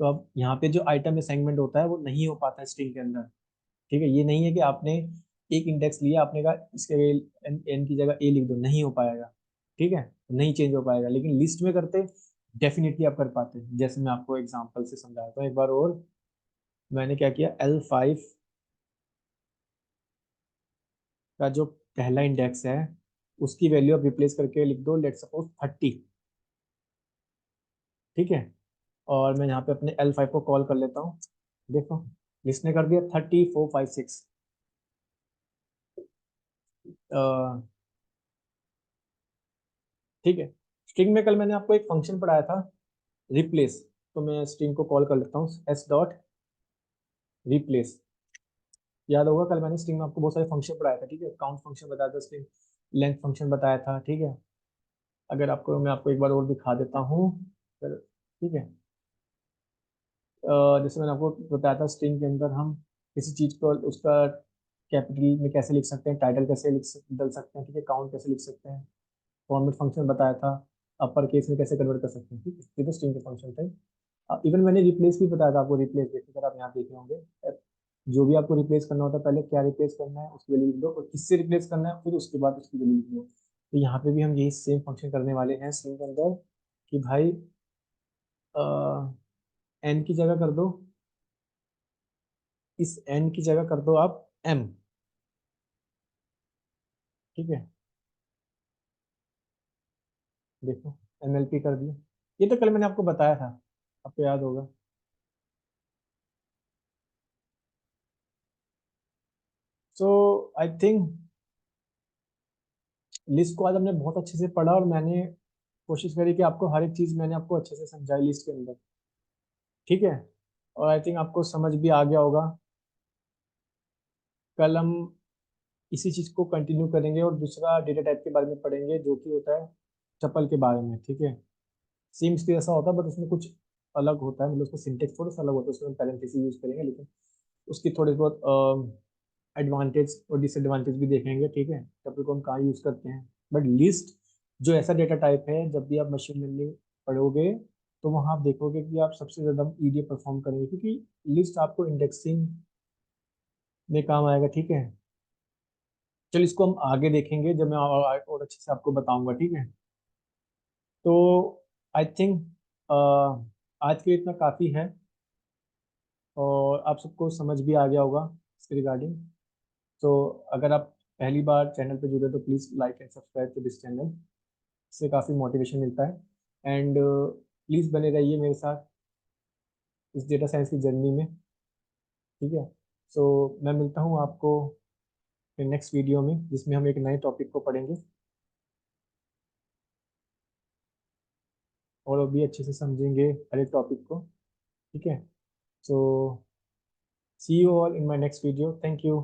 तो अब यहाँ पे जो आइटम असाइनमेंट होता है वो नहीं हो पाता है स्ट्रिंग के अंदर, ठीक है। ये नहीं है कि आपने एक इंडेक्स लिया, आपने कहा इसके एन की जगह ए लिख दो, नहीं हो पाएगा, ठीक है, नहीं चेंज हो पाएगा। लेकिन लिस्ट में करते डेफिनेटली आप कर पाते हैं, जैसे मैं आपको एग्जांपल से समझाता हूँ एक बार और। मैंने क्या किया, L5 का जो पहला इंडेक्स है उसकी वैल्यू आप रिप्लेस करके लिख दो, लेट सपोज 30, ठीक है। और मैं यहाँ पे अपने L5 को कॉल कर लेता हूँ, देखो लिस्ट ने कर दिया 34 5 6, ठीक है। स्ट्रिंग में कल मैंने आपको एक फंक्शन पढ़ाया था रिप्लेस, तो मैं स्ट्रिंग को कॉल कर लेता हूँ S.replace। याद होगा कल मैंने स्ट्रिंग में आपको बहुत सारे फंक्शन पढ़ाया था, ठीक है। काउंट फंक्शन बताया था, स्ट्रिंग लेंथ फंक्शन बताया था, ठीक है। अगर आपको मैं आपको एक बार और दिखा देता हूँ, ठीक है। जैसे मैंने आपको बताया था स्ट्रिंग के अंदर हम किसी चीज को उसका कैपिटल में कैसे लिख सकते हैं, टाइटल कैसे डाल सकते हैं, ठीक है, काउंट कैसे लिख सकते हैं, फॉर्मेट फंक्शन बताया था, अपर केस में कैसे कन्वर्ट कर सकते हैं, ठीक है। ये तो स्ट्रिंग के फंक्शन थे। इवन मैंने रिप्लेस भी बताया था आपको, रिप्लेस देखिए अगर आप यहाँ देखे होंगे, जो भी आपको रिप्लेस करना होता है पहले क्या रिप्लेस करना है उसकी वैल्यू लिख दो, और किससे रिप्लेस करना है फिर उसके बाद उसकी वैल्यू लिख दो। तो यहाँ पे भी हम यही सेम फंक्शन करने वाले हैं स्ट्रिंग के अंदर, कि भाई एन की जगह कर दो, इस एन की जगह कर दो आप एम, ठीक है। देखो NLP कर दिया, ये तो कल मैंने आपको बताया था, आपको याद होगा। सो आई थिंक लिस्ट को आज हमने बहुत अच्छे से पढ़ा, और मैंने कोशिश करी कि आपको हर एक चीज मैंने आपको अच्छे से समझाई लिस्ट के अंदर, ठीक है। और आई थिंक आपको समझ भी आ गया होगा। कल हम इसी चीज को कंटिन्यू करेंगे और दूसरा डेटा टाइप के बारे में पढ़ेंगे, जो कि होता है टपल के बारे में, ठीक है। सेम इसके जैसा होता है बट उसमें कुछ अलग होता है, मतलब उसका सिंटेक्स थोड़ा सा अलग होता है, उसमें हम पैरेंथेसिस यूज करेंगे, लेकिन उसकी थोड़ी बहुत एडवांटेज और डिसएडवांटेज भी देखेंगे, ठीक है, टपल को हम कहाँ यूज करते हैं। बट लिस्ट जो ऐसा डेटा टाइप है, जब भी आप मशीन लर्निंग पढ़ोगे तो वहां आप देखोगे कि आप सबसे ज्यादा ईडीए परफॉर्म करेंगे, क्योंकि लिस्ट आपको इंडेक्सिंग में काम आएगा, ठीक है। चल इसको हम आगे देखेंगे जब मैं और अच्छे से आपको बताऊंगा, ठीक है। तो आई थिंक आज के लिए इतना काफ़ी है, और आप सबको समझ भी आ गया होगा इसके रिगार्डिंग। तो अगर आप पहली बार चैनल पे जुड़े तो please like and subscribe to this channel. इससे काफ़ी मोटिवेशन मिलता है। एंड प्लीज़ बने रहिए मेरे साथ इस डेटा साइंस की जर्नी में। ठीक है। सो मैं मिलता हूँ आपको फिर नेक्स्ट वीडियो में, जिसमें हम एक नए टॉपिक को पढ़ेंगे और वो भी अच्छे से समझेंगे हर एक टॉपिक को। ठीक है। So see you all in my next video. Thank you.